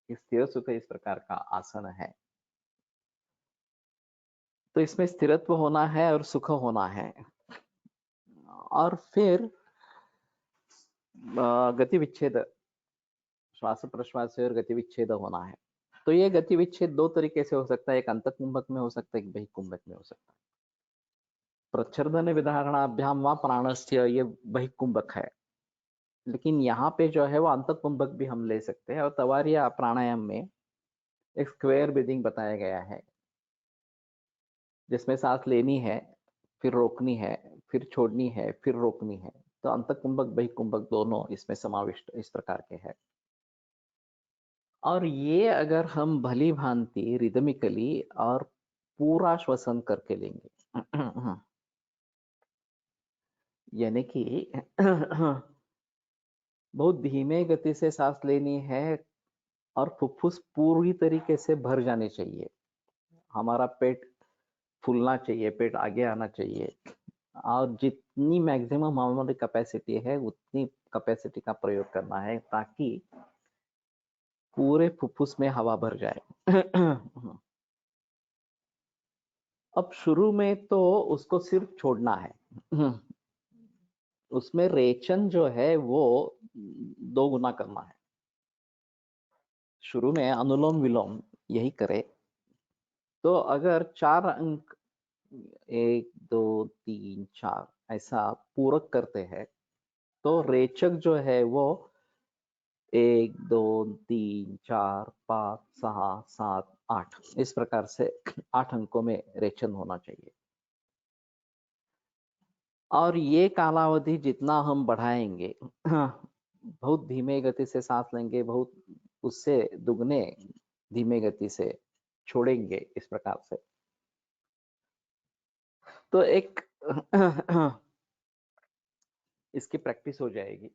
कि स्थिर सुख इस प्रकार का आसन है। तो इसमें स्थिरत्व होना है और सुख होना है, और फिर गति विच्छेद, श्वास प्रश्वास और गति विच्छेद होना है। तो ये गति विच्छेद दो तरीके से हो सकता है, एक अंतःकुंभक में हो सकता है, एक बहिकुंभक में हो सकता है। प्रच्छर्दन विधारणाभ्याम व प्राणस्य, ये बहिकुंभक है, लेकिन यहाँ पे जो है वो अंतःकुंभक भी हम ले सकते हैं। और तवारिया प्राणायाम में एक स्क्वायर ब्रीदिंग बताया गया है, जिसमें सांस लेनी है, फिर रोकनी है, फिर छोड़नी है, फिर रोकनी है। तो अंतःकुंभक बहिकुंभक दोनों इसमें समाविष्ट इस प्रकार के हैं। और ये अगर हम भली भांति रिदमिकली और पूरा श्वसन करके लेंगे, यानी कि बहुत धीमे गति से सांस लेनी है और फुफ्फुस पूरी तरीके से भर जाने चाहिए। हमारा पेट फूलना चाहिए, पेट आगे आना चाहिए, और जितनी मैक्सिमम हमारी कैपेसिटी है उतनी कैपेसिटी का प्रयोग करना है, ताकि पूरे फुफ्फुस में हवा भर जाए। अब शुरू में तो उसको सिर्फ छोड़ना है, उसमें रेचन जो है वो 2 गुना करना है। शुरू में अनुलोम विलोम यही करे, तो अगर 4 अंक 1 2 3 4 ऐसा पूरक करते हैं, तो रेचक जो है वो 1 2 3 4 5 6 7 8 इस प्रकार से 8 अंकों में रेचन होना चाहिए। और ये कालावधि जितना हम बढ़ाएंगे, बहुत धीमे गति से सांस लेंगे, बहुत उससे दुगने धीमे गति से छोड़ेंगे, इस प्रकार से तो एक इसकी प्रैक्टिस हो जाएगी।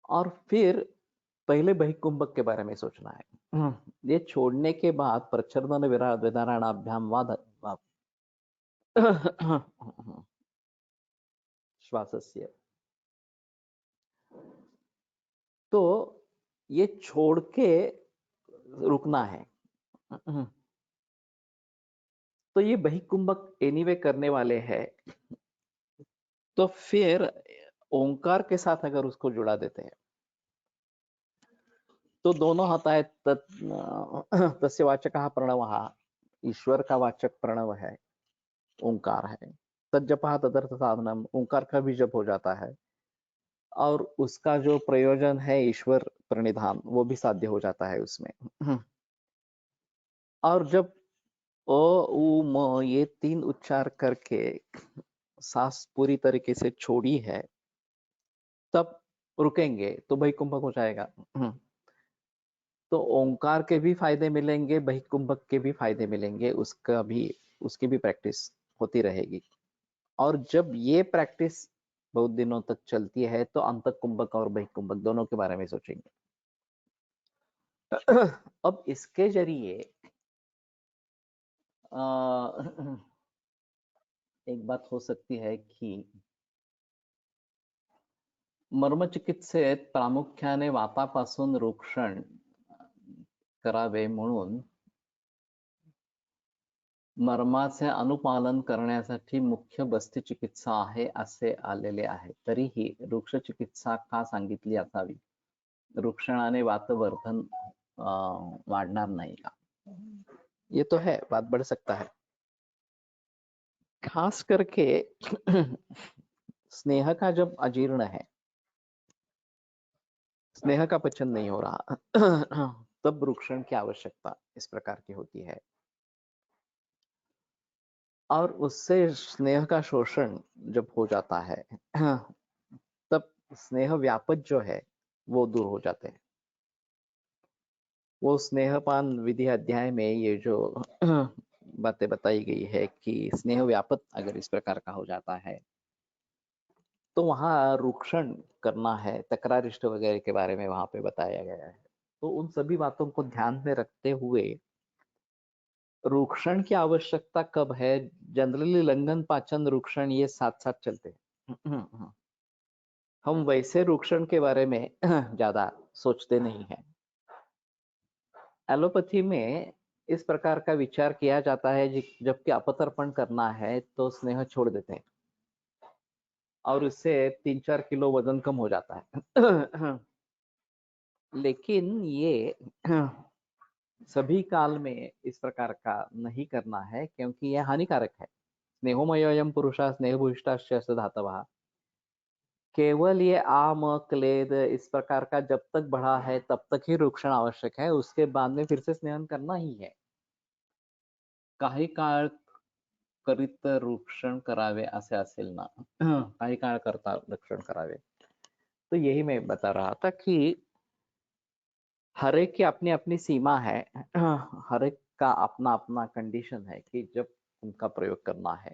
और फिर पहले बहिकुंभक के बारे में सोचना है। ये छोड़ने के बाद प्रच्छर्दन विधारणाभ्याम वाद श्वासस्य, तो ये छोड़ के रुकना है। तो ये बहिकुंभक एनीवे करने वाले हैं, तो फिर ओंकार के साथ अगर उसको जुड़ा देते हैं, तो दोनों आता है तस्य वाचकः प्रणवः, ईश्वर का वाचक प्रणव है, ओंकार है। तज्जपः तदर्थ साधनम, ओंकार का भी जप हो जाता है, और उसका जो प्रयोजन है ईश्वर प्रणिधान, वो भी साध्य हो जाता है उसमें। और जब ओ उ म ये 3 उच्चार करके सांस पूरी तरीके से छोड़ी है, तब रुकेंगे तो बहिकुंभक हो जाएगा। तो ओंकार के भी फायदे मिलेंगे, बहिकुंभक के भी फायदे मिलेंगे, उसकी भी प्रैक्टिस होती रहेगी। और जब ये प्रैक्टिस बहुत दिनों तक चलती है, तो अंतःकुंभक और बहिकुंभक दोनों के बारे में सोचेंगे। अब इसके जरिए एक बात हो सकती है कि मर्मचिकित्सेत प्रामुख्याने वातापासून रोक्षण करावे म्हणून मर्माचे अनुपालन करण्यासाठी मुख्य बस्ती चिकित्सा आहे असे आलेले आहे। तरीही वृक्ष चिकित्सा का सांगितली असावी? वृक्षणाने वातवर्धन वाढणार नाही का? ये तो है, बात बढ़ सकता है, खास करके स्नेह का जब अजीर्ण है, स्नेह का पचन नहीं हो रहा, तब वृक्षण की आवश्यकता इस प्रकार की होती है। और उससे स्नेह का शोषण जब हो जाता है, तब स्नेह व्यापक जो है वो दूर हो जाते हैं। वो स्नेहपान विधि अध्याय में ये जो बातें बताई गई है कि स्नेह व्यापक अगर इस प्रकार का हो जाता है, तो वहाँ रुक्षण करना है, तकरारिष्ट वगैरह के बारे में वहां पे बताया गया है। तो उन सभी बातों को ध्यान में रखते हुए रूक्षण की आवश्यकता कब है? जनरली लंघन, पाचन, रूक्षण ये साथ साथ चलते हैं। हम वैसे रूक्षण के बारे में ज्यादा सोचते नहीं है। एलोपैथी में इस प्रकार का विचार किया जाता है जबकि अपतर्पण करना है तो स्नेह छोड़ देते हैं और इससे 3-4 किलो वजन कम हो जाता है। लेकिन ये सभी काल में इस प्रकार का नहीं करना है क्योंकि यह हानिकारक है। स्नेहोमयोऽयं पुरुषः स्नेहभूयिष्ठश्च धातवः। केवल ये आम, क्लेद इस प्रकार का जब तक बढ़ा है तब तक ही रूक्षण आवश्यक है, उसके बाद में फिर से स्नेहन करना ही है। काही काळ करीत रूक्षण करावे असे असेल ना, काही काळ करता रक्षण करावे। तो यही मैं बता रहा था कि हर एक की अपनी अपनी सीमा है। हर एक का अपना अपना कंडीशन है कि जब उनका प्रयोग करना है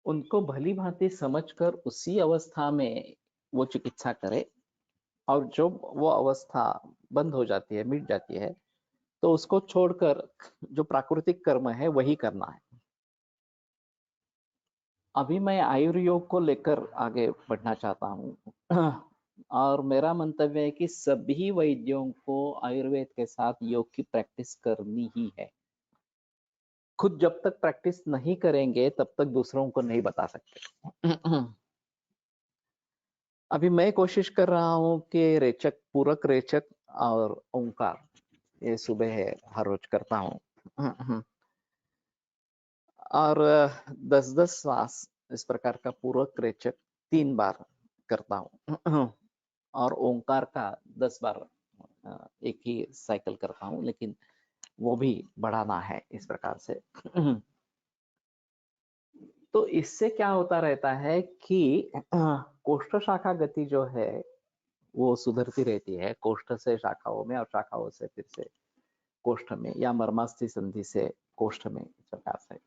उनको भली भांति समझकर उसी अवस्था में वो चिकित्सा करे, और जब वो अवस्था बंद हो जाती है, मिट जाती है, तो उसको छोड़कर जो प्राकृतिक कर्म है वही करना है। अभी मैं आयुर्योग को लेकर आगे बढ़ना चाहता हूँ। और मेरा मंतव्य है कि सभी वैद्यों को आयुर्वेद के साथ योग की प्रैक्टिस करनी ही है। खुद जब तक प्रैक्टिस नहीं करेंगे तब तक दूसरों को नहीं बता सकते। अभी मैं कोशिश कर रहा हूँ कि रेचक, पूरक रेचक और ओंकार ये सुबह हर रोज करता हूँ। और 10-10 श्वास इस प्रकार का पूरक रेचक 3 बार करता हूँ। और ओंकार का 10 बार एक ही साइकिल करता हूँ, लेकिन वो भी बढ़ाना है इस प्रकार से। तो इससे क्या होता रहता है कि कोष्ठ शाखा गति जो है वो सुधरती रहती है, कोष्ठ से शाखाओं में और शाखाओं से फिर से कोष्ठ में, या मर्मास्थि संधि से कोष्ठ में, इस प्रकार से।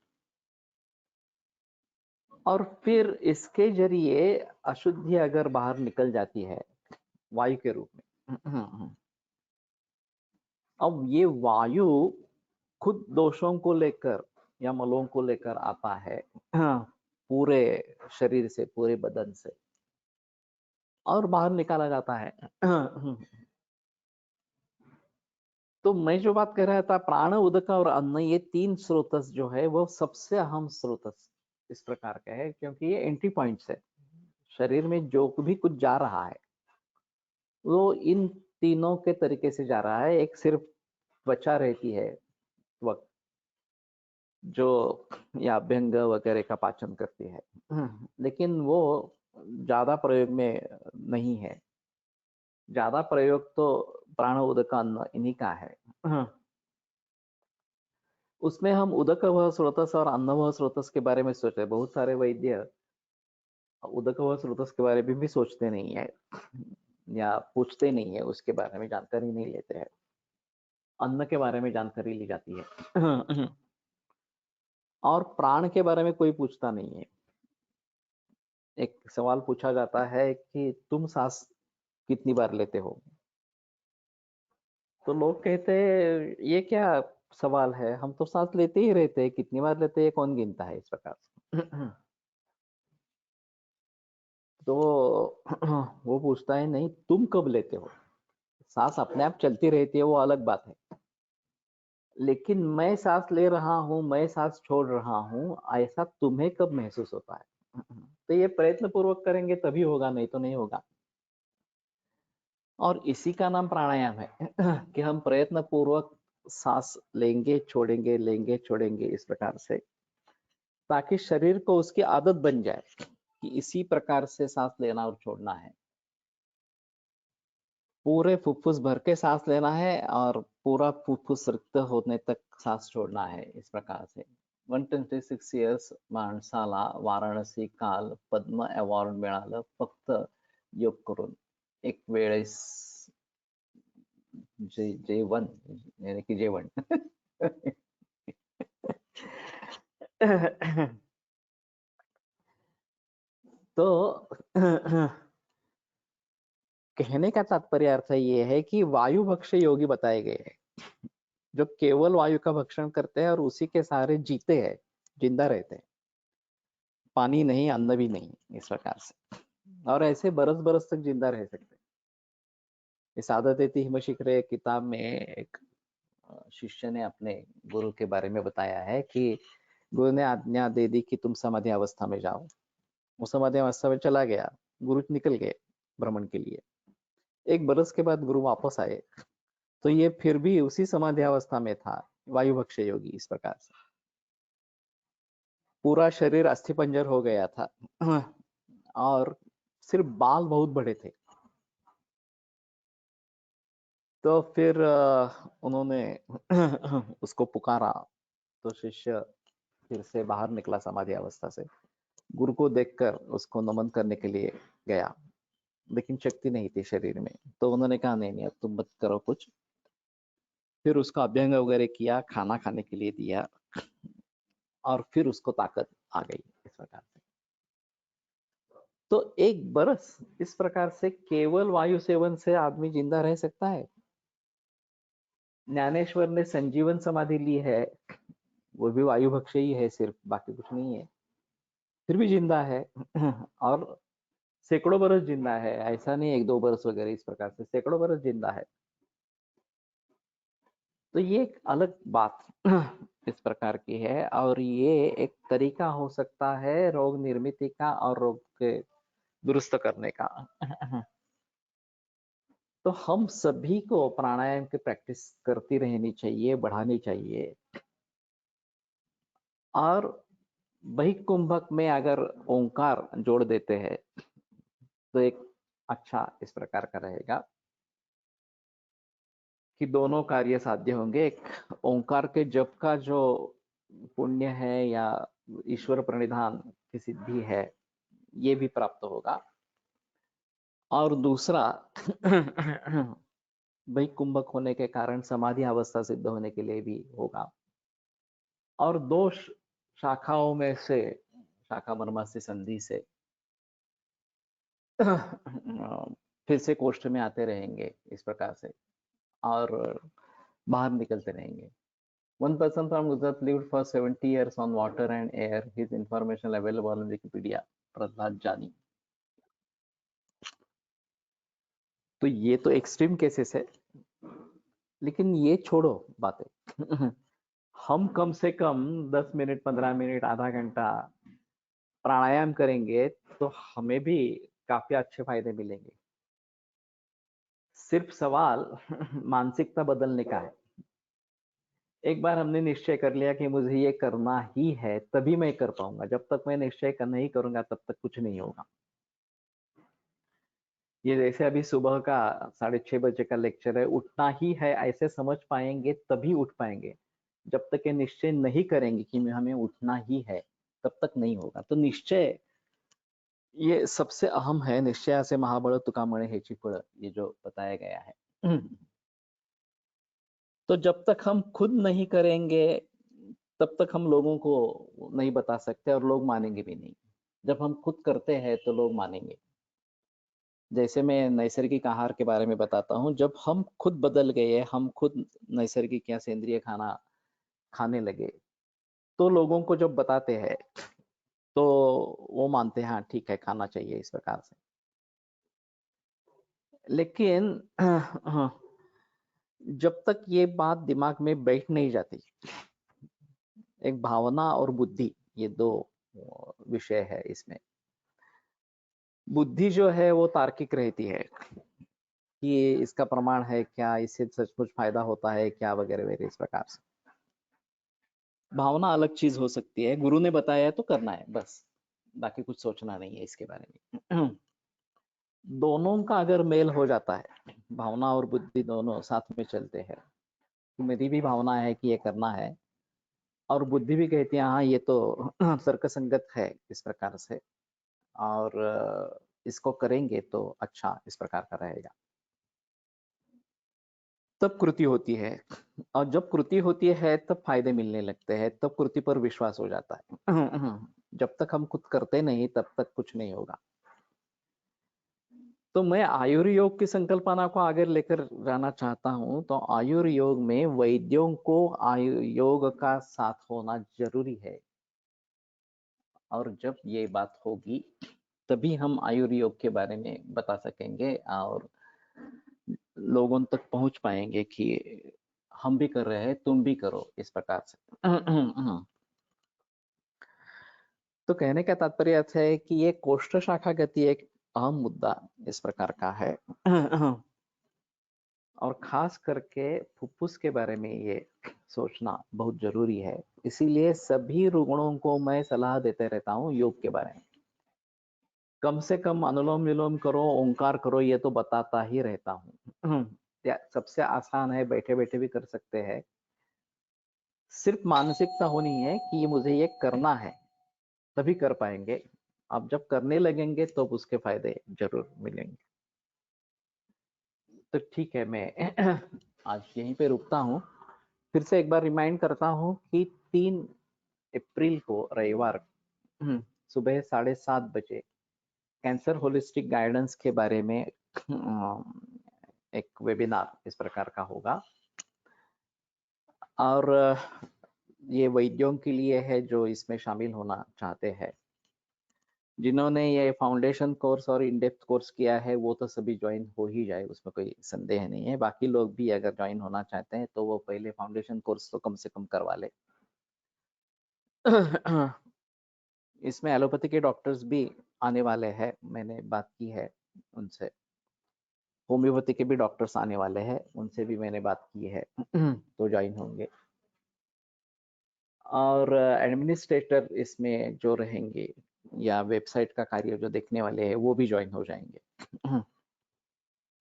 और फिर इसके जरिए अशुद्धि अगर बाहर निकल जाती है वायु के रूप में, अब ये वायु खुद दोषों को लेकर या मलों को लेकर आता है पूरे शरीर से, पूरे बदन से, और बाहर निकाला जाता है। तो मैं जो बात कर रहा था, प्राण, उदक और अन्न, ये 3 स्रोतस जो है वो सबसे अहम स्रोतस इस प्रकार का है, क्योंकि ये एंट्री पॉइंट्स है। शरीर में जो भी कुछ जा रहा है वो इन तीनों के तरीके से जा रहा है। एक सिर्फ त्वचा रहती है, त्वक, जो या अभ्यंग वगैरह का पाचन करती है, लेकिन वो ज्यादा प्रयोग में नहीं है। ज्यादा प्रयोग तो प्राण, उदक, अन्न इन्हीं का है। उसमें हम उदक वह स्रोतस और अन्न वह स्रोतस के बारे में सोच रहे। बहुत सारे वैद्य उदक वह स्रोतस के बारे में भी सोचते नहीं है या पूछते नहीं है, उसके बारे में जानकारी नहीं लेते हैं। अन्न के बारे में जानकारी ली जाती है। और प्राण के बारे में कोई पूछता नहीं है। एक सवाल पूछा जाता है कि तुम सांस कितनी बार लेते हो, तो लोग कहते हैं ये क्या सवाल है, हम तो सांस लेते ही रहते हैं, कितनी बार लेते हैं कौन गिनता है, इस प्रकार से। तो वो पूछता है नहीं, तुम कब लेते हो। सांस अपने आप चलती रहती है, वो अलग बात है, लेकिन मैं सांस ले रहा हूँ, मैं सांस छोड़ रहा हूँ, ऐसा तुम्हें कब महसूस होता है। तो ये प्रयत्न पूर्वक करेंगे तभी होगा, नहीं तो नहीं होगा। और इसी का नाम प्राणायाम है। कि हम प्रयत्न पूर्वक सांस लेंगे छोड़ेंगे, लेंगे छोड़ेंगे, इस प्रकार से, ताकि शरीर को उसकी आदत बन जाए कि इसी प्रकार से सांस लेना और छोड़ना है। पूरे फुफ्फुस भर के सांस लेना है और पूरा फुफ्फुस रिक्त होने तक सांस छोड़ना है, इस प्रकार से। 126 इयर्स माणसाला वाराणसी काल पद्म अवॉर्ड मिळालं फक्त योग करून। एक वेळेस जेवण, यानी कि जेवण। तो कहने का तात्पर्य अर्थ ये है कि वायु भक्ष्य योगी बताए गए हैं। जो केवल वायु का भक्षण करते हैं और उसी के सहारे जीते हैं, जिंदा रहते हैं, पानी नहीं, अन्न भी नहीं, इस प्रकार से। और ऐसे बरस बरस तक जिंदा रह सकते हैं। इस आदत हिमशिखरे किताब में एक शिष्य ने अपने गुरु के बारे में बताया है कि गुरु ने आज्ञा दे दी कि तुम समाधि अवस्था में जाओ। वो समाधि अवस्था में चला गया, गुरु निकल गए भ्रमण के लिए। 1 बरस के बाद गुरु वापस आए, तो ये फिर भी उसी समाधि अवस्था में था, वायु भक्ष्य योगी। इस प्रकार से पूरा शरीर अस्थिपंजर हो गया था और सिर्फ बाल बहुत बड़े थे। तो फिर उन्होंने उसको पुकारा, तो शिष्य फिर से बाहर निकला समाधि अवस्था से, गुरु को देखकर उसको नमन करने के लिए गया, लेकिन शक्ति नहीं थी शरीर में। तो उन्होंने कहा नहीं नहीं, अब तुम मत करो कुछ। फिर उसका अभ्यंग वगैरह किया, खाना खाने के लिए दिया, और फिर उसको ताकत आ गई। इस प्रकार से तो 1 बरस इस प्रकार से केवल वायु सेवन से आदमी जिंदा रह सकता है। ज्ञानेश्वर ने संजीवन समाधि ली है, वो भी वायु भक्ष्य ही है सिर्फ, बाकी कुछ नहीं है, फिर भी जिंदा है। और सैकड़ों बरस जिंदा है, ऐसा नहीं 1-2 बरस वगैरह, इस प्रकार से सैकड़ों बरस जिंदा है। तो ये एक अलग बात इस प्रकार की है, और ये एक तरीका हो सकता है रोग निर्मिति का और रोग के दुरुस्त करने का। तो हम सभी को प्राणायाम की प्रैक्टिस करती रहनी चाहिए, बढ़ानी चाहिए। और बहिकुंभक में अगर ओंकार जोड़ देते हैं तो एक अच्छा इस प्रकार का रहेगा कि दोनों कार्य साध्य होंगे। एक ओंकार के जप का जो पुण्य है या ईश्वर प्रणिधान की सिद्धि है, ये भी प्राप्त होगा। और दूसरा भाई कुंभक होने के कारण समाधि अवस्था सिद्ध होने के लिए भी होगा। और दो शाखाओं में से, शाखा मर्मास्य संधि से फिर से कोष्ठ में आते रहेंगे इस प्रकार से, और बाहर निकलते रहेंगे। One person from Gujarat lived for 70 years on water and air. His information available on Wikipedia. Prahlad जानी। तो ये तो एक्सट्रीम केसेस है, लेकिन ये छोड़ो बातें। हम कम से कम 10 मिनट, 15 मिनट, आधा घंटा प्राणायाम करेंगे तो हमें भी काफी अच्छे फायदे मिलेंगे। सिर्फ सवाल मानसिकता बदलने का है। एक बार हमने निश्चय कर लिया कि मुझे ये करना ही है, तभी मैं कर पाऊंगा। जब तक मैं निश्चय नहीं करूंगा तब तक कुछ नहीं होगा। ये जैसे अभी सुबह का 6:30 बजे का लेक्चर है, उठना ही है ऐसे समझ पाएंगे तभी उठ पाएंगे। जब तक ये निश्चय नहीं करेंगे कि हमें उठना ही है, तब तक नहीं होगा। तो निश्चय ये सबसे अहम है। निश्चय से महाबळ तुका म्हणे हेची फळ, ये जो बताया गया है। तो जब तक हम खुद नहीं करेंगे तब तक हम लोगों को नहीं बता सकते, और लोग मानेंगे भी नहीं। जब हम खुद करते हैं तो लोग मानेंगे। जैसे मैं नैसर्गिक आहार के बारे में बताता हूँ, जब हम खुद बदल गए, हम खुद नैसर्गिक या सेंद्रिय खाना खाने लगे, तो लोगों को जब बताते हैं तो वो मानते हैं, हाँ ठीक है, खाना चाहिए इस प्रकार से। लेकिन जब तक ये बात दिमाग में बैठ नहीं जाती, एक भावना और बुद्धि, ये दो विषय है इसमें। बुद्धि जो है वो तार्किक रहती है कि इसका प्रमाण है क्या, इससे सचमुच फायदा होता है क्या, वगैरह वगैरह इस प्रकार से। भावना अलग चीज हो सकती है। गुरु ने बताया है तो करना है बस, बाकी कुछ सोचना नहीं है इसके बारे में। दोनों का अगर मेल हो जाता है, भावना और बुद्धि दोनों साथ में चलते हैं, तो मेरी भी भावना है कि ये करना है, और बुद्धि भी कहती है हाँ ये तो तर्कसंगत है इस प्रकार से, और इसको करेंगे तो अच्छा इस प्रकार का रहेगा, तब कृति होती है। और जब कृति होती है तब फायदे मिलने लगते हैं, तब कृति पर विश्वास हो जाता है। जब तक हम खुद करते नहीं तब तक कुछ नहीं होगा। तो मैं आयुर्योग की संकल्पना को आगे लेकर जाना चाहता हूं। तो आयुर्योग में वैद्यों को आयुर्योग का साथ होना जरूरी है, और जब ये बात होगी तभी हम आयुर्योग के बारे में बता सकेंगे और लोगों तक पहुंच पाएंगे कि हम भी कर रहे हैं, तुम भी करो, इस प्रकार से। तो कहने का तात्पर्य है कि ये कोष्ठ शाखा गति एक अहम मुद्दा इस प्रकार का है। और खास करके फुफ्फुस के बारे में ये सोचना बहुत जरूरी है। इसीलिए सभी रुग्णों को मैं सलाह देते रहता हूँ योग के बारे में। कम से कम अनुलोम विलोम करो, ओंकार करो, ये तो बताता ही रहता हूँ। सबसे आसान है, बैठे बैठे भी कर सकते हैं। सिर्फ मानसिकता होनी है कि मुझे ये करना है, तभी कर पाएंगे। आप जब करने लगेंगे तो उसके फायदे जरूर मिलेंगे। तो ठीक है, मैं आज यहीं पे रुकता हूँ। फिर से एक बार रिमाइंड करता हूँ कि 3 अप्रैल को रविवार सुबह 7:30 बजे कैंसर होलिस्टिक गाइडेंस के बारे में एक वेबिनार इस प्रकार का होगा। और ये वैद्यों के लिए है जो इसमें शामिल होना चाहते हैं। जिन्होंने ये फाउंडेशन कोर्स और इन डेप्थ कोर्स किया है वो तो सभी ज्वाइन हो ही जाए, उसमें कोई संदेह नहीं है। बाकी लोग भी अगर ज्वाइन होना चाहते हैं तो वो पहले फाउंडेशन कोर्स तो कम से कम करवा ले। इसमें एलोपैथी के डॉक्टर्स भी आने वाले हैं, मैंने बात की है उनसे। होम्योपैथी के भी डॉक्टर्स आने वाले हैं, उनसे भी मैंने बात की है। तो ज्वाइन होंगे। और एडमिनिस्ट्रेटर इसमें जो रहेंगे या वेबसाइट का कार्य जो देखने वाले हैं वो भी ज्वाइन हो जाएंगे।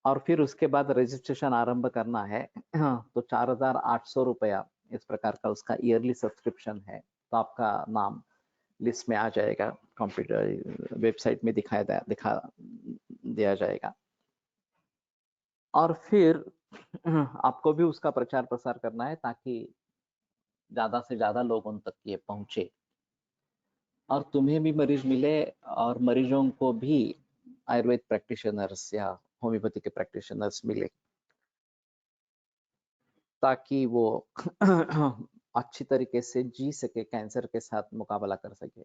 और फिर उसके बाद रजिस्ट्रेशन आरंभ करना है। तो 4,800 रुपया इस प्रकार का उसका ईयरली सब्सक्रिप्शन है। तो आपका नाम लिस्ट में आ जाएगा, कंप्यूटर वेबसाइट में दिखा दिया जाएगा। और फिर आपको भी उसका प्रचार प्रसार करना है ताकि ज्यादा से ज्यादा लोगों तक ये पहुंचे और तुम्हें भी मरीज मिले और मरीजों को भी आयुर्वेद प्रैक्टिशनर्स या होम्योपैथी के प्रैक्टिशनर्स मिले, ताकि वो अच्छी तरीके से जी सके, कैंसर के साथ मुकाबला कर सके।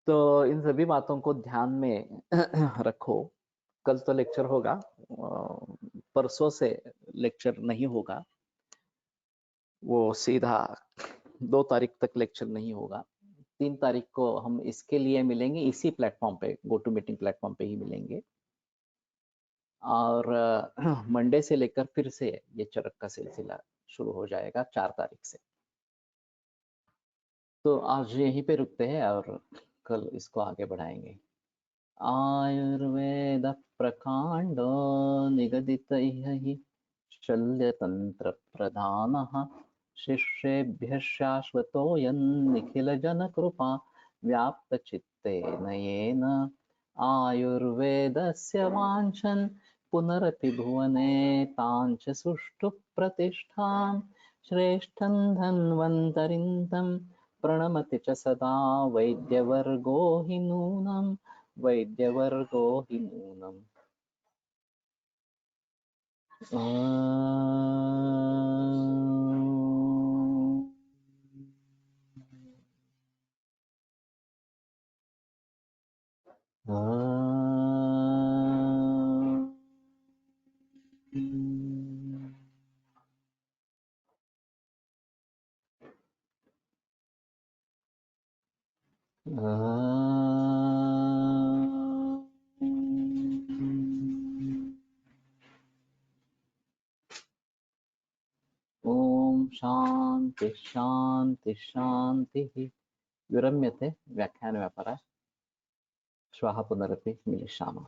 तो इन सभी बातों को ध्यान में रखो। कल तो लेक्चर होगा, परसों से लेक्चर नहीं होगा, वो सीधा 2 तारीख तक लेक्चर नहीं होगा। 3 तारीख को हम इसके लिए मिलेंगे, इसी प्लेटफॉर्म पे, गो टू मीटिंग प्लेटफॉर्म पे ही मिलेंगे। और मंडे से लेकर फिर से ये चरक का सिलसिला शुरू हो जाएगा 4 तारीख से। तो आज यहीं पे रुकते हैं और कल इसको आगे बढ़ाएंगे। आयुर्वेद प्रकांड निगदित हि शल्यतंत्र प्रधानः शिष्येभ्यः शाश्वतोऽयं निखिलजनकृपा व्याप्तचित्तेन येन आयुर्वेदस्य वाञ्छन् पुनरपि भुवने ताञ्च सुष्ठु प्रतिष्ठां श्रेष्ठं धन्वन्तरिं प्रणमति च सदा वैद्यवर्गो हि नूनम् वैद्यवर्गो हि नूनम्। ओम शांति शांति शांति। विरम्यते व्याख्यान व्यापारः। श्वः पुनरपि मिलिष्यामः।